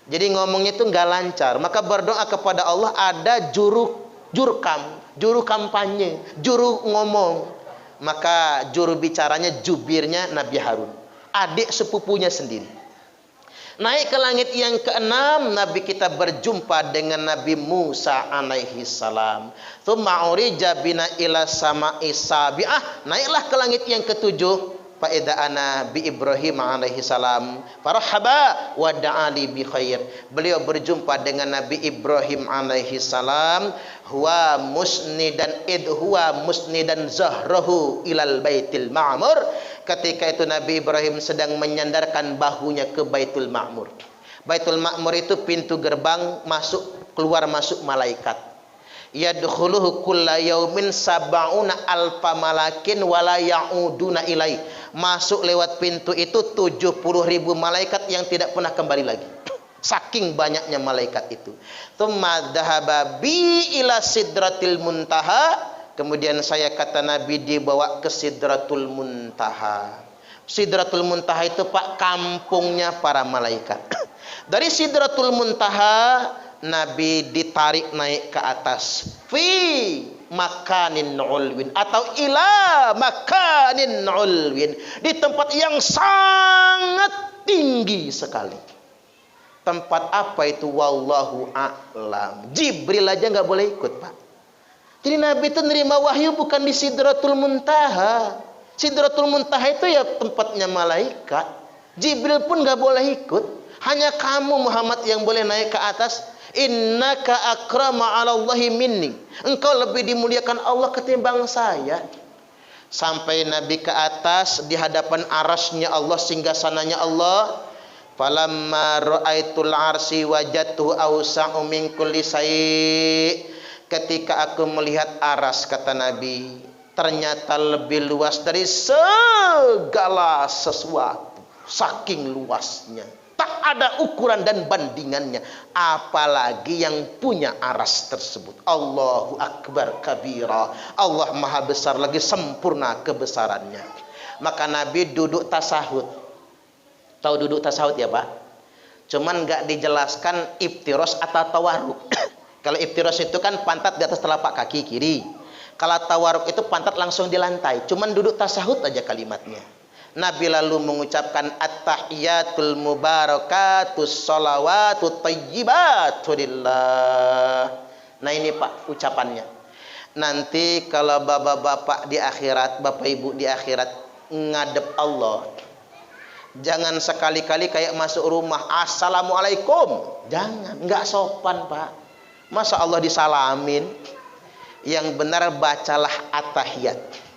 Jadi ngomongnya itu nggak lancar. Maka berdoa kepada Allah, ada juru kampanye, juru ngomong. Maka juru bicaranya, jubirnya Nabi Harun, adik sepupunya sendiri. Naik ke langit yang keenam, Nabi kita berjumpa dengan Nabi Musa alaihi salam. Tsumma urija bina ila sama'i sabi'ah. Naiklah ke langit yang ketujuh. Faida ana bi Ibrahim alaihi salam. Farahaba wa da'ali bi khair. Beliau berjumpa dengan Nabi Ibrahim alaihi salam. Huwa musnidan zahrahu ilal baitil ma'mur. Ketika itu Nabi Ibrahim sedang menyandarkan bahunya ke Baitul Ma'mur. Baitul Ma'mur itu pintu gerbang masuk keluar masuk malaikat. Yadkhuluhu kulla yaumin sab'una alfa malakin wala ya'uduna ilai. Masuk lewat pintu itu 70.000 malaikat yang tidak pernah kembali lagi. Saking banyaknya malaikat itu. Tsumma dhahaba bi ila sidratil muntaha. Kemudian saya kata Nabi dibawa ke Sidratul Muntaha. Sidratul Muntaha itu Pak kampungnya para malaikat. Dari Sidratul Muntaha Nabi ditarik naik ke atas. Fi makanin ulwin atau ila makanin ulwin, di tempat yang sangat tinggi sekali. Tempat apa itu? Wallahu a'lam. Jibril aja nggak boleh ikut, Pak. Jadi Nabi itu nerima wahyu bukan di Sidratul Muntaha. Sidratul Muntaha itu ya tempatnya malaikat. Jibril pun nggak boleh ikut. Hanya kamu Muhammad yang boleh naik ke atas. Innaka akrama 'alallahi minni. Engkau lebih dimuliakan Allah ketimbang saya. Sampai Nabi ke atas di hadapan arasnya Allah, singgasananya Allah. Falamma ra'aitul arsy wajadtu awsa'u min kulli syai'. Ketika aku melihat aras, kata Nabi, ternyata lebih luas dari segala sesuatu. Saking luasnya, tak ada ukuran dan bandingannya. Apalagi yang punya aras tersebut. Allahu akbar kabira. Allah maha besar lagi sempurna kebesarannya. Maka Nabi duduk tasahud. Tahu duduk tasahud ya Pak? Cuman nggak dijelaskan iftiros atau tawaruk. Kalau iftiros itu kan pantat di atas telapak kaki kiri. Kalau tawaruk itu pantat langsung di lantai. Cuman duduk tasahud aja kalimatnya. Nabi lalu mengucapkan at-tahiyatul mubarakatus sholawatut thayyibatu lillah. Nah ini Pak ucapannya. Nanti kalau bapak-bapak di akhirat, bapak ibu di akhirat ngadep Allah, jangan sekali-kali kayak masuk rumah assalamualaikum. Jangan, nggak sopan Pak. Masa Allah disalamin? Yang benar bacalah at-tahiyat.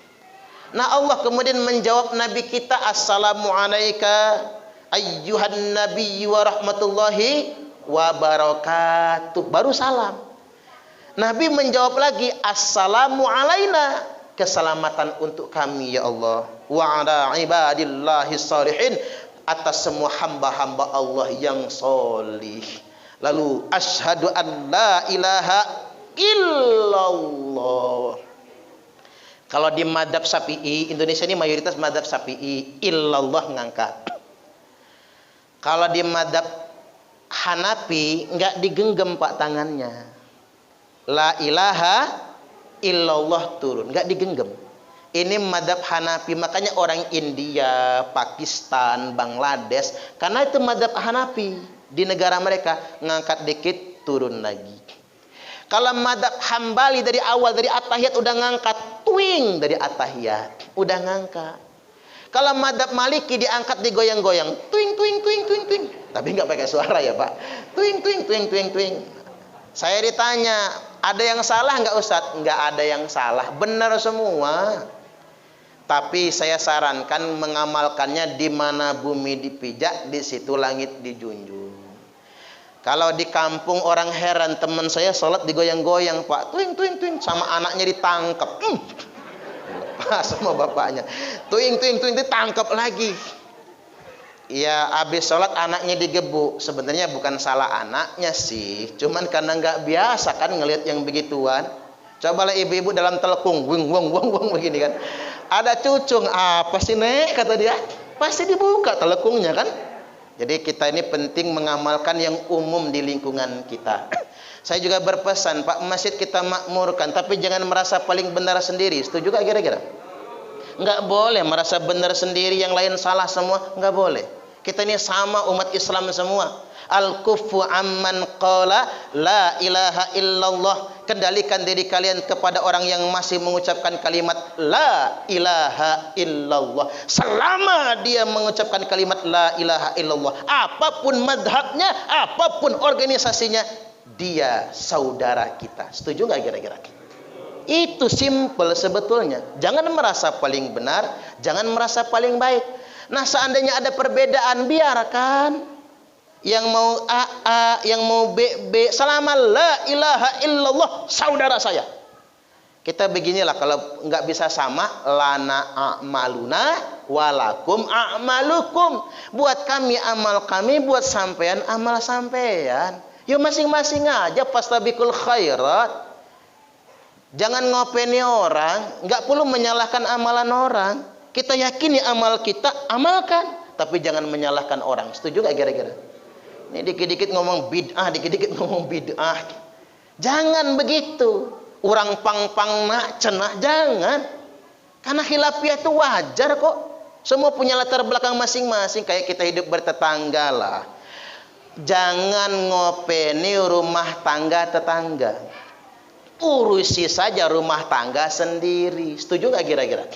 Nah Allah kemudian menjawab Nabi kita, assalamualaika ayyuhan nabiyyu wa rahmatullahi wa barakatuh. Baru salam. Nabi menjawab lagi, assalamu alaina, keselamatan untuk kami ya Allah, wa ala ibadillahi shalihin, atas semua hamba-hamba Allah yang solih. Lalu asyhadu an la ilaha illallah. Kalau di madhab Syafi'i, Indonesia ini mayoritas madhab Syafi'i, illallah ngangkat. Kalau di madhab Hanafi nggak digenggam Pak tangannya, la ilaha illallah turun, nggak digenggam. Ini madhab Hanafi, makanya orang India, Pakistan, Bangladesh, karena itu madhab Hanafi di negara mereka ngangkat dikit turun lagi. Kalau madhab Hambali dari awal, dari at-tahiyat udah ngangkat, twing dari at-tahiyat udah ngangkat. Kalau madhab Maliki diangkat digoyang-goyang, twing twing twing twing twing, tapi nggak pakai suara ya Pak, twing twing twing twing twing. Saya ditanya, ada yang salah nggak Ustadz? Nggak ada yang salah, benar semua. Tapi saya sarankan mengamalkannya di mana bumi dipijak, di situ langit dijunjung. Kalau di kampung orang heran, teman saya sholat digoyang-goyang Pak, twing twing twing, sama anaknya ditangkap, lepas sama bapaknya, twing twing twing, ditangkap lagi. Ya habis sholat anaknya digebuk. Sebenarnya bukan salah anaknya sih, cuman karena nggak biasa kan ngelihat yang begituan. Cobalah ibu-ibu dalam telekung, wing wong wong wong begini kan, ada cucung, apa sih nek kata dia, pasti dibuka telekungnya kan. Jadi kita ini penting mengamalkan yang umum di lingkungan kita. Saya juga berpesan Pak, masjid kita makmurkan, tapi jangan merasa paling benar sendiri. Setuju gak kira-kira? Nggak boleh merasa benar sendiri, yang lain salah semua, nggak boleh. Kita ini sama umat Islam semua. Al-kufu amman qala la ilaha illallah. Kendalikan diri kalian kepada orang yang masih mengucapkan kalimat la ilaha illallah. Selama dia mengucapkan kalimat la ilaha illallah, apapun madhabnya, apapun organisasinya, dia saudara kita. Setuju nggak kira-kira? Itu simple sebetulnya. Jangan merasa paling benar, jangan merasa paling baik. Nah seandainya ada perbedaan, biarkan. Yang mau A, yang mau B, selama la ilaha illallah saudara saya. Kita beginilah, kalau nggak bisa sama, lana a'maluna walakum a'malukum. Buat kami amal kami, buat sampean amal sampean. Yuk masing-masing aja fastabiqul khairat. Jangan ngopeni orang, nggak perlu menyalahkan amalan orang. Kita yakini amal kita, amalkan, tapi jangan menyalahkan orang. Setuju nggak kira-kira? Ini dikit-dikit ngomong bid'ah, dikit-dikit ngomong bid'ah. Jangan begitu. Orang pang-pang nak cenah, jangan. Karena khilafiyah itu wajar kok. Semua punya latar belakang masing-masing. Kayak kita hidup bertetangga lah. Jangan ngopeni rumah tangga tetangga. Urusi saja rumah tangga sendiri. Setuju nggak kira-kira?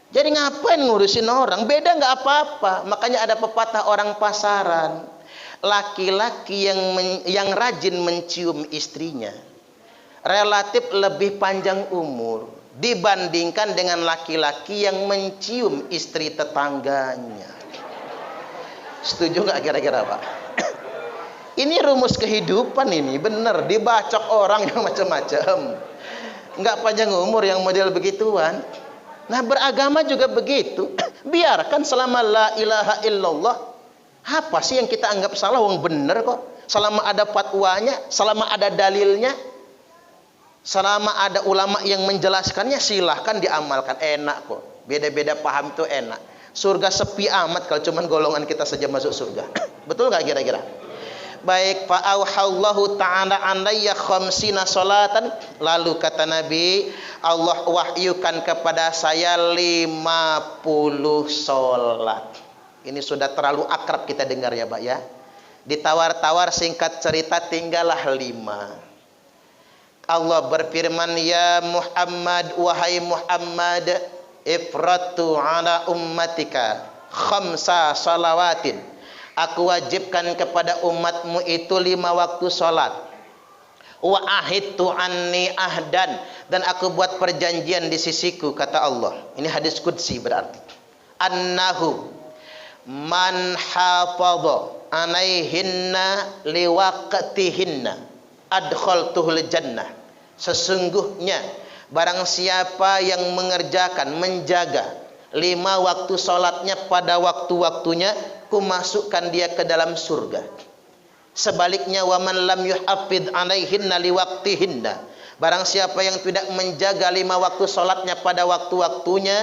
Jadi ngapain ngurusin orang? Beda nggak apa-apa. Makanya ada pepatah orang pasaran. Laki-laki yang rajin mencium istrinya relatif lebih panjang umur dibandingkan dengan laki-laki yang mencium istri tetangganya. Setuju nggak kira-kira Pak? Ini rumus kehidupan ini, bener. Dibacok orang yang macam-macam. Nggak panjang umur yang model begituan. Nah beragama juga begitu. Biarkan selama la ilaha illallah. Apa sih yang kita anggap salah? Wong bener kok. Selama ada fatwanya, selama ada dalilnya, selama ada ulama yang menjelaskannya, silahkan diamalkan. Enak kok. Beda-beda paham itu enak. Surga sepi amat kalau cuman golongan kita saja masuk surga. Betul nggak kira-kira? Baik, fa auhallahu ta'ala alayya khamsina salatan. Lalu kata Nabi, Allah wahyukan kepada saya 50 salat. Ini sudah terlalu akrab kita dengar ya, Pak ya. Ditawar-tawar singkat cerita tinggallah 5. Allah berfirman, ya Muhammad, wahai Muhammad, ifratu ala ummatika khamsa salawatin. Aku wajibkan kepada umatmu itu 5 waktu salat. Wa ahidtu anni ahdan, dan aku buat perjanjian di sisiku, kata Allah. Ini hadis qudsi berarti. Annahu man hafadha alaihinna liwaqtihinna adkhaltuhul jannah. Sesungguhnya barang siapa yang menjaga 5 waktu salatnya pada waktu-waktunya, ku masukkan dia ke dalam surga. Sebaliknya, wa man lam yuhaffidh alaihinna liwaqtihinna, barang siapa yang tidak menjaga 5 waktu salatnya pada waktu-waktunya,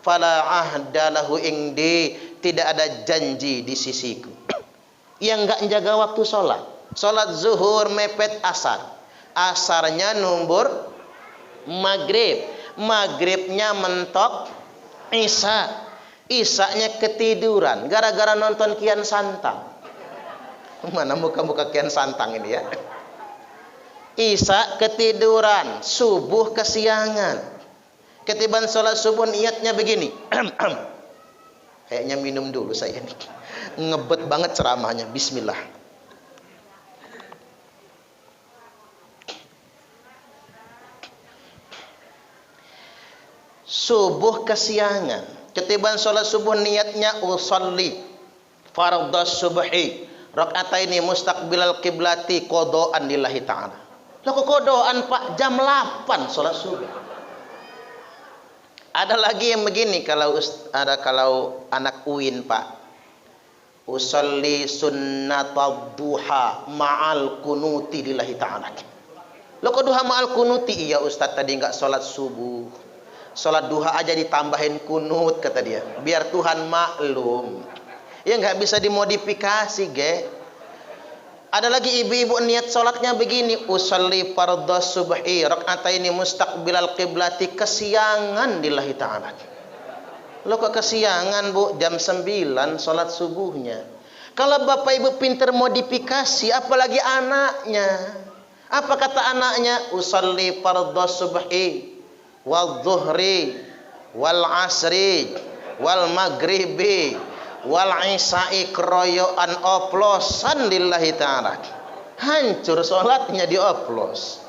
fala ahda lahu indi, tidak ada janji di sisiku. Yang enggak menjaga waktu salat. Salat zuhur mepet asar. Asarnya numbur maghrib. Maghribnya mentok isya. Isyanya ketiduran gara-gara nonton Kian Santang. Mana muka-muka Kian Santang ini ya. Isya ketiduran, subuh kesiangan. Ketiban sholat subuh niatnya begini. Kayaknya minum dulu saya ini. Ngebet banget ceramahnya. Bismillah. Subuh kesiangan. Ketiban sholat subuh niatnya usolli fardhas subhi rakaataini mustaqbilal qiblati qadaan lillahi ta'ala. Lah kok qadaan Pak? Jam 8 sholat subuh. Ada lagi yang begini, kalau anak UIN Pak, usolli sunnatad duha ma'al kunuti lillahi ta'ala. Lo kok duha ma'al kunuti? Iya Ustaz, tadi enggak sholat subuh, sholat duha aja ditambahin kunut kata dia, biar Tuhan maklum. Ya nggak bisa dimodifikasi ge. Ada lagi ibu-ibu niat sholatnya begini, usolli fardhas subhi rakaataini mustaqbilal qiblati, kesiangan lillahi ta'ala. Lo kok kesiangan Bu? Jam 9 sholat subuhnya. Kalau bapak ibu pinter modifikasi, apalagi anaknya. Apa kata anaknya? Usolli fardhas subhi wal zuhri wal asri wal maghribi wal isya'i keroyokan oplosan lillahi ta'ala. Hancur sholatnya dioplos.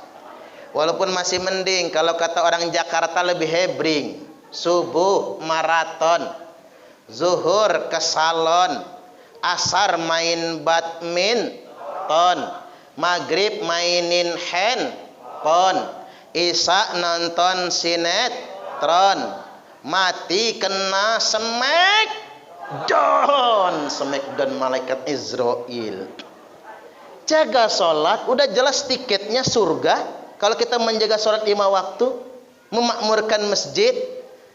Walaupun masih mending kalau kata orang Jakarta lebih hebring. Subuh maraton, zuhur ke salon, asar main badminton, maghrib mainin handphone, isya nonton sinetron, mati kena smackdown malaikat Israel. Jaga sholat, udah jelas tiketnya surga. Kalau kita menjaga sholat 5 waktu, memakmurkan masjid,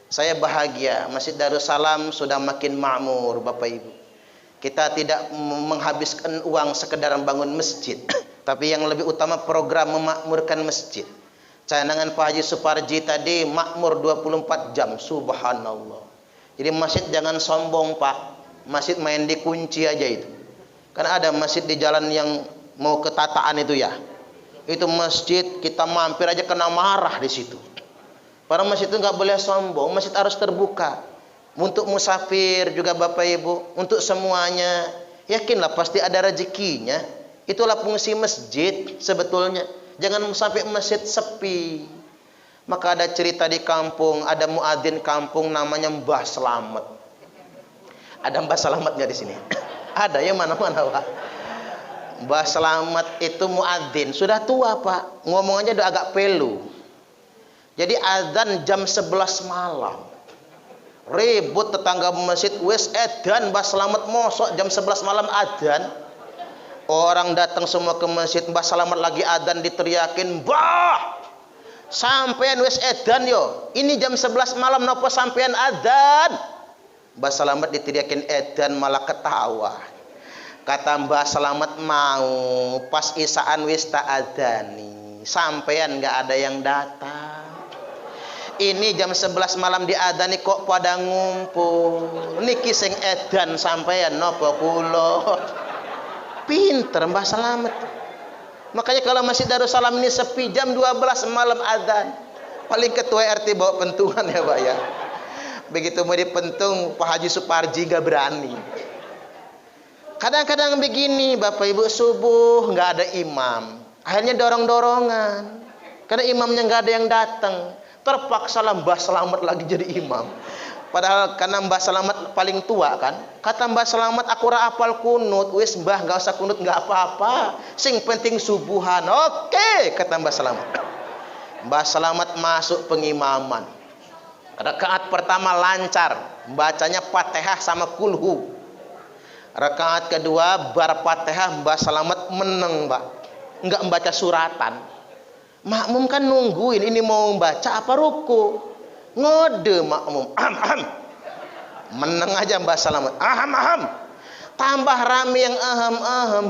saya bahagia. Masjid Darussalam sudah makin makmur Bapak Ibu. Kita tidak menghabiskan uang sekedar membangun masjid, tapi yang lebih utama program memakmurkan masjid. Canangan Pak Haji Suparji tadi makmur 24 jam, subhanallah. Jadi masjid jangan sombong Pak. Masjid main dikunci aja itu. Kan ada masjid di jalan yang mau ke Tataan itu ya. Itu masjid kita mampir aja kena marah di situ. Para masjid itu nggak boleh sombong. Masjid harus terbuka untuk musafir juga Bapak Ibu, untuk semuanya. Yakinlah pasti ada rezekinya. Itulah fungsi masjid sebetulnya. Jangan sampai masjid sepi. Maka ada cerita di kampung, ada muadzin kampung namanya Mbah Slamet. Ada Mbah Slametnya di sini? Ada ya, mana-mana Pak. Mbah Slamet itu muadzin, sudah tua Pak. Ngomongnya udah agak pelu. Jadi azan jam 11 malam. Ribut tetangga masjid, wes edan Mbah Slamet mosok jam 11 malam adzan. Orang datang semua ke masjid, Mbah Slamet lagi adzan diteriakin, "Mbah! Sampean wes edan yo. Ini jam 11 malam napa sampean adzan?" Mbah Selamat ditiriakin edan malah ketawa. Kata Mbah Selamat mau pas isaan wis tak adani, sampean nggak ada yang datang. Ini jam 11 malam diadani kok pada ngumpul. Niki sing edan sampean napa kula. Pinter Mbah Selamat. Makanya kalau Masjid Darussalam ini sepi jam 12 malam adzan, paling ketua RT bawa pentungan ya Pak ya. Begitu mau dipentung Pak Haji Suparji gak berani. Kadang-kadang begini Bapak Ibu, subuh nggak ada imam, akhirnya dorong-dorongan karena imamnya nggak ada yang datang, terpaksa Mbah Selamat lagi jadi imam. Padahal karena Mbah Selamat paling tua kan, kata Mbah Selamat aku ora apal kunut, wis Mbah nggak usah kunut nggak apa-apa, sing penting subuhan. Oke, kata Mbah Selamat. Mbah Selamat masuk pengimaman. Rakaat pertama lancar, bacanya Fatihah sama kulhu. Rakaat kedua bar Fatihah Mbah Selamat meneng Mbak, nggak membaca suratan. Makmum kan nungguin ini mau baca apa ruku, ngode makmum aham. Meneng aja Mbah Selamat aham. Tambah rame yang aham.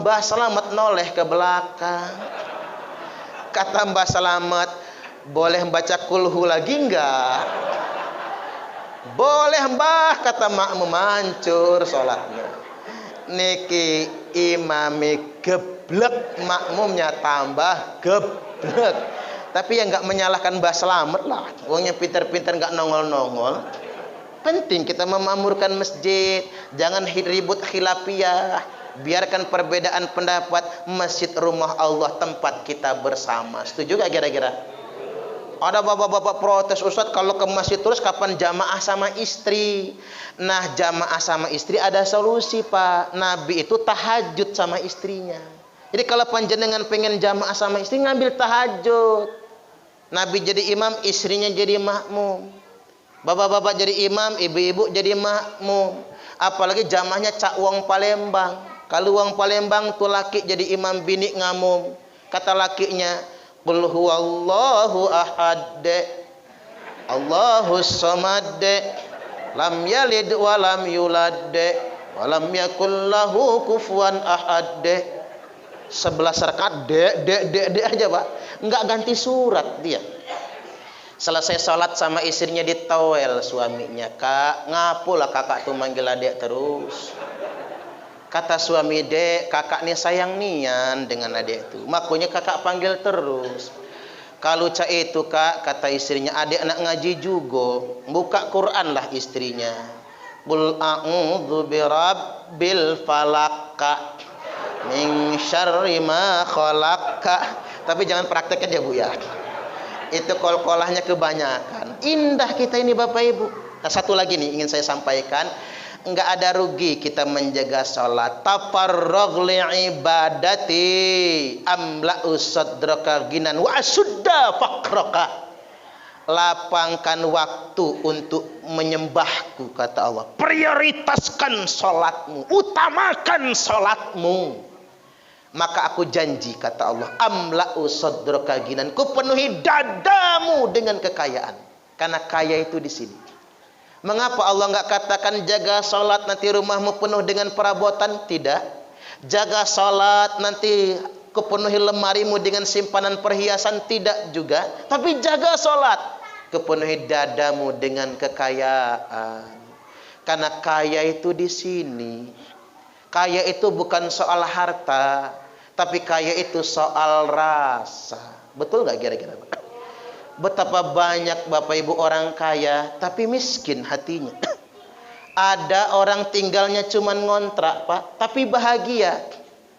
Mbah Selamat noleh ke belakang. Kata Mbah Selamat, boleh baca kulhu lagi enggak? Boleh Mbah, kata makmum. Hancur sholatnya. Niki imami geblek, makmumnya tambah geblek. Tapi yang nggak menyalahkan Mbah Selamat lah, wongnya pinter-pinter nggak nongol-nongol. Penting kita memakmurkan masjid, jangan ribut khilafiyah. Biarkan perbedaan pendapat. Masjid rumah Allah, tempat kita bersama. Setuju gak kira-kira? Ada bapak-bapak protes, Ustaz kalau ke masjid terus kapan jamaah sama istri? Nah, jamaah sama istri ada solusi Pak. Nabi itu tahajud sama istrinya. Jadi kalau panjenengan pengen jamaah sama istri, ngambil tahajud. Nabi jadi imam, istrinya jadi makmum. Bapak-bapak jadi imam, ibu-ibu jadi makmum. Apalagi jamaahnya cak wong Palembang. Kalau wong Palembang tuh laki jadi imam, bini ngamum. Kata lakinya, qul huwallahu ahad, Allahus samad, lam yalid wa lam yulad, wa lam yakul lahu kufuwan ahad. 11 rakaat de aja Pak, enggak ganti surat dia. Selesai sholat sama istrinya ditowel suaminya, Kak ngapulah kakak tuh manggil adek terus. Kata suami, dek kakak nih sayang nian dengan adek itu, makanya kakak panggil terus. Kalau cak itu Kak, kata istrinya, adek nak ngaji juga, buka Quran lah istrinya. Qul a'udzu birabbil falaq min syarri ma khalaq. Tapi jangan praktekkan ya Bu ya. Itu kol-kolahnya kebanyakan. Indah kita ini Bapak Ibu. Nah, satu lagi nih ingin saya sampaikan. Enggak ada rugi kita menjaga sholat. Tafarragh li'ibadati amla'u sadraka ginan wa asudda faqraka. Lapangkan waktu untuk menyembahku, kata Allah. Prioritaskan sholatmu, utamakan sholatmu. Maka aku janji, kata Allah, amla'u sadraka ginan, ku penuhi dadamu dengan kekayaan. Karena kaya itu di sini. Mengapa Allah enggak katakan jaga salat nanti rumahmu penuh dengan perabotan? Tidak. Jaga salat nanti kepenuhi lemarimu dengan simpanan perhiasan? Tidak juga. Tapi jaga salat, kepenuhi dadamu dengan kekayaan. Karena kaya itu di sini. Kaya itu bukan soal harta, tapi kaya itu soal rasa. Betul enggak kira-kira? Betapa banyak Bapak Ibu orang kaya tapi miskin hatinya. Ada orang tinggalnya cuman ngontrak Pak, tapi bahagia.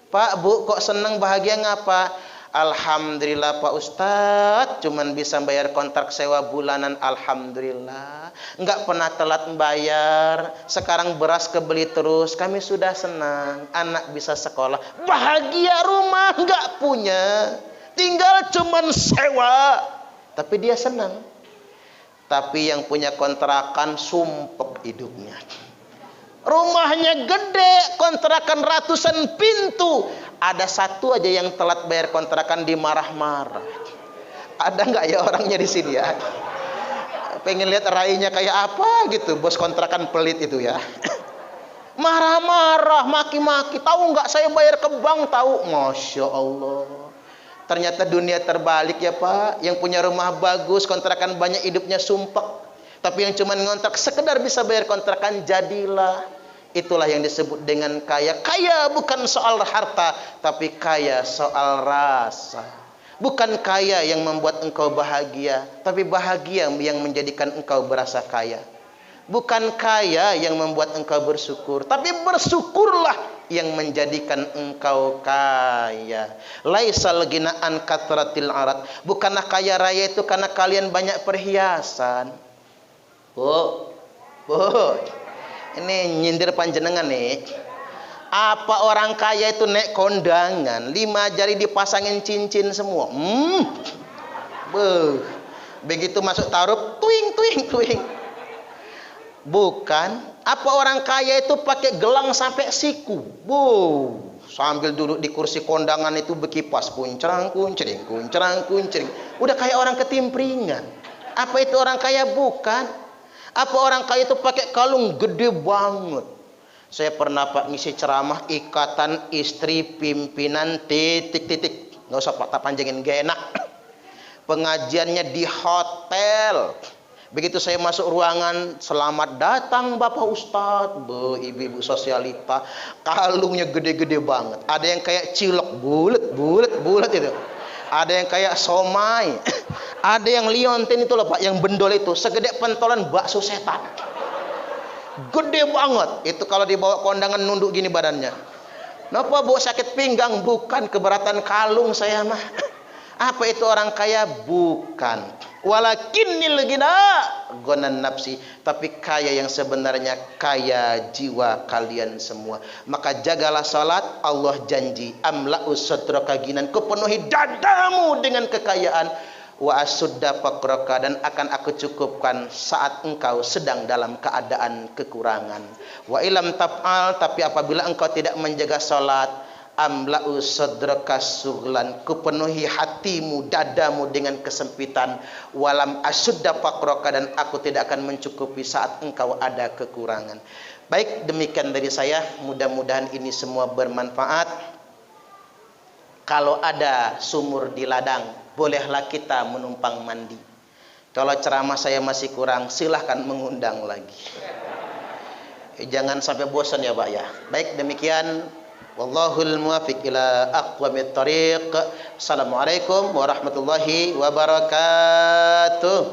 Pak Bu kok senang bahagia ngapa? Alhamdulillah Pak Ustadz, cuman bisa bayar kontrak sewa bulanan. Alhamdulillah, nggak pernah telat bayar. Sekarang beras kebeli terus, kami sudah senang. Anak bisa sekolah, bahagia. Rumah nggak punya, tinggal cuman sewa. Tapi dia senang. Tapi yang punya kontrakan sumpek hidupnya. Rumahnya gede, kontrakan ratusan pintu. Ada satu aja yang telat bayar kontrakan dimarah-marah. Ada nggak ya orangnya di sini ya? Pengen lihat rainya kayak apa gitu, bos kontrakan pelit itu ya. Marah-marah, maki-maki. Tahu nggak saya bayar ke bank, tahu? Masya Allah. Ternyata dunia terbalik ya Pak. Yang punya rumah bagus, kontrakan banyak, hidupnya sumpek. Tapi yang cuma ngontrak sekedar bisa bayar kontrakan, jadilah. Itulah yang disebut dengan kaya. Kaya bukan soal harta, tapi kaya soal rasa. Bukan kaya yang membuat engkau bahagia, tapi bahagia yang menjadikan engkau berasa kaya. Bukan kaya yang membuat engkau bersyukur, tapi bersyukurlah yang menjadikan engkau kaya. Laisal ginaan kathratil arat. Bukanlah kaya raya itu karena kalian banyak perhiasan. Bu, ini nyindir panjenengan nih. Apa orang kaya itu naik kondangan, 5 jari dipasangin cincin semua. Begitu masuk tarup, tuing tuing tuing. Bukan. Apa orang kaya itu pakai gelang sampai siku. Sambil duduk di kursi kondangan itu berkipas, kuncrang kuncring, kuncrang kuncring. Udah kayak orang ketimpringan. Apa itu orang kaya? Bukan. Apa orang kaya itu pakai kalung gede banget. Saya pernah Pak ngisi ceramah ikatan istri pimpinan titik-titik. Nggak usah Pak panjangin, gak enak. Pengajiannya di hotel. Begitu saya masuk ruangan, selamat datang Bapak Ustadz, ibu-ibu sosialita, kalungnya gede-gede banget. Ada yang kayak cilok, bulet itu. Ada yang kayak somai. Ada yang liontin itu loh Pak, yang bendol itu, segede pentolan bakso setan. Gede banget. Itu kalau dibawa kondangan nunduk gini badannya. Kenapa Bu, sakit pinggang? Bukan, keberatan kalung saya mah. Apa itu orang kaya? Bukan. Walakinnil ghina ghanan nafsi. Tapi kaya yang sebenarnya kaya jiwa kalian semua. Maka jagalah salat. Allah janji amla'u sadraka ghinan, kupenuhi dadamu dengan kekayaan. Wa asudda faqraka, dan akan aku cukupkan saat engkau sedang dalam keadaan kekurangan. Wa ilam taf'al, tapi apabila engkau tidak menjaga salat, amla'u sadraka sughlan, kupenuhi hatimu, dadamu dengan kesempitan. Walam asudda faqraka, dan aku tidak akan mencukupi saat engkau ada kekurangan. Baik, demikian dari saya. Mudah-mudahan ini semua bermanfaat. Kalau ada sumur di ladang, bolehlah kita menumpang mandi. Kalau ceramah saya masih kurang, silahkan mengundang lagi. Jangan sampai bosan ya Pak ya. Baik, demikian. Wallahul muwaffiq ila aqwamit thariq. Assalamualaikum warahmatullahi wabarakatuh.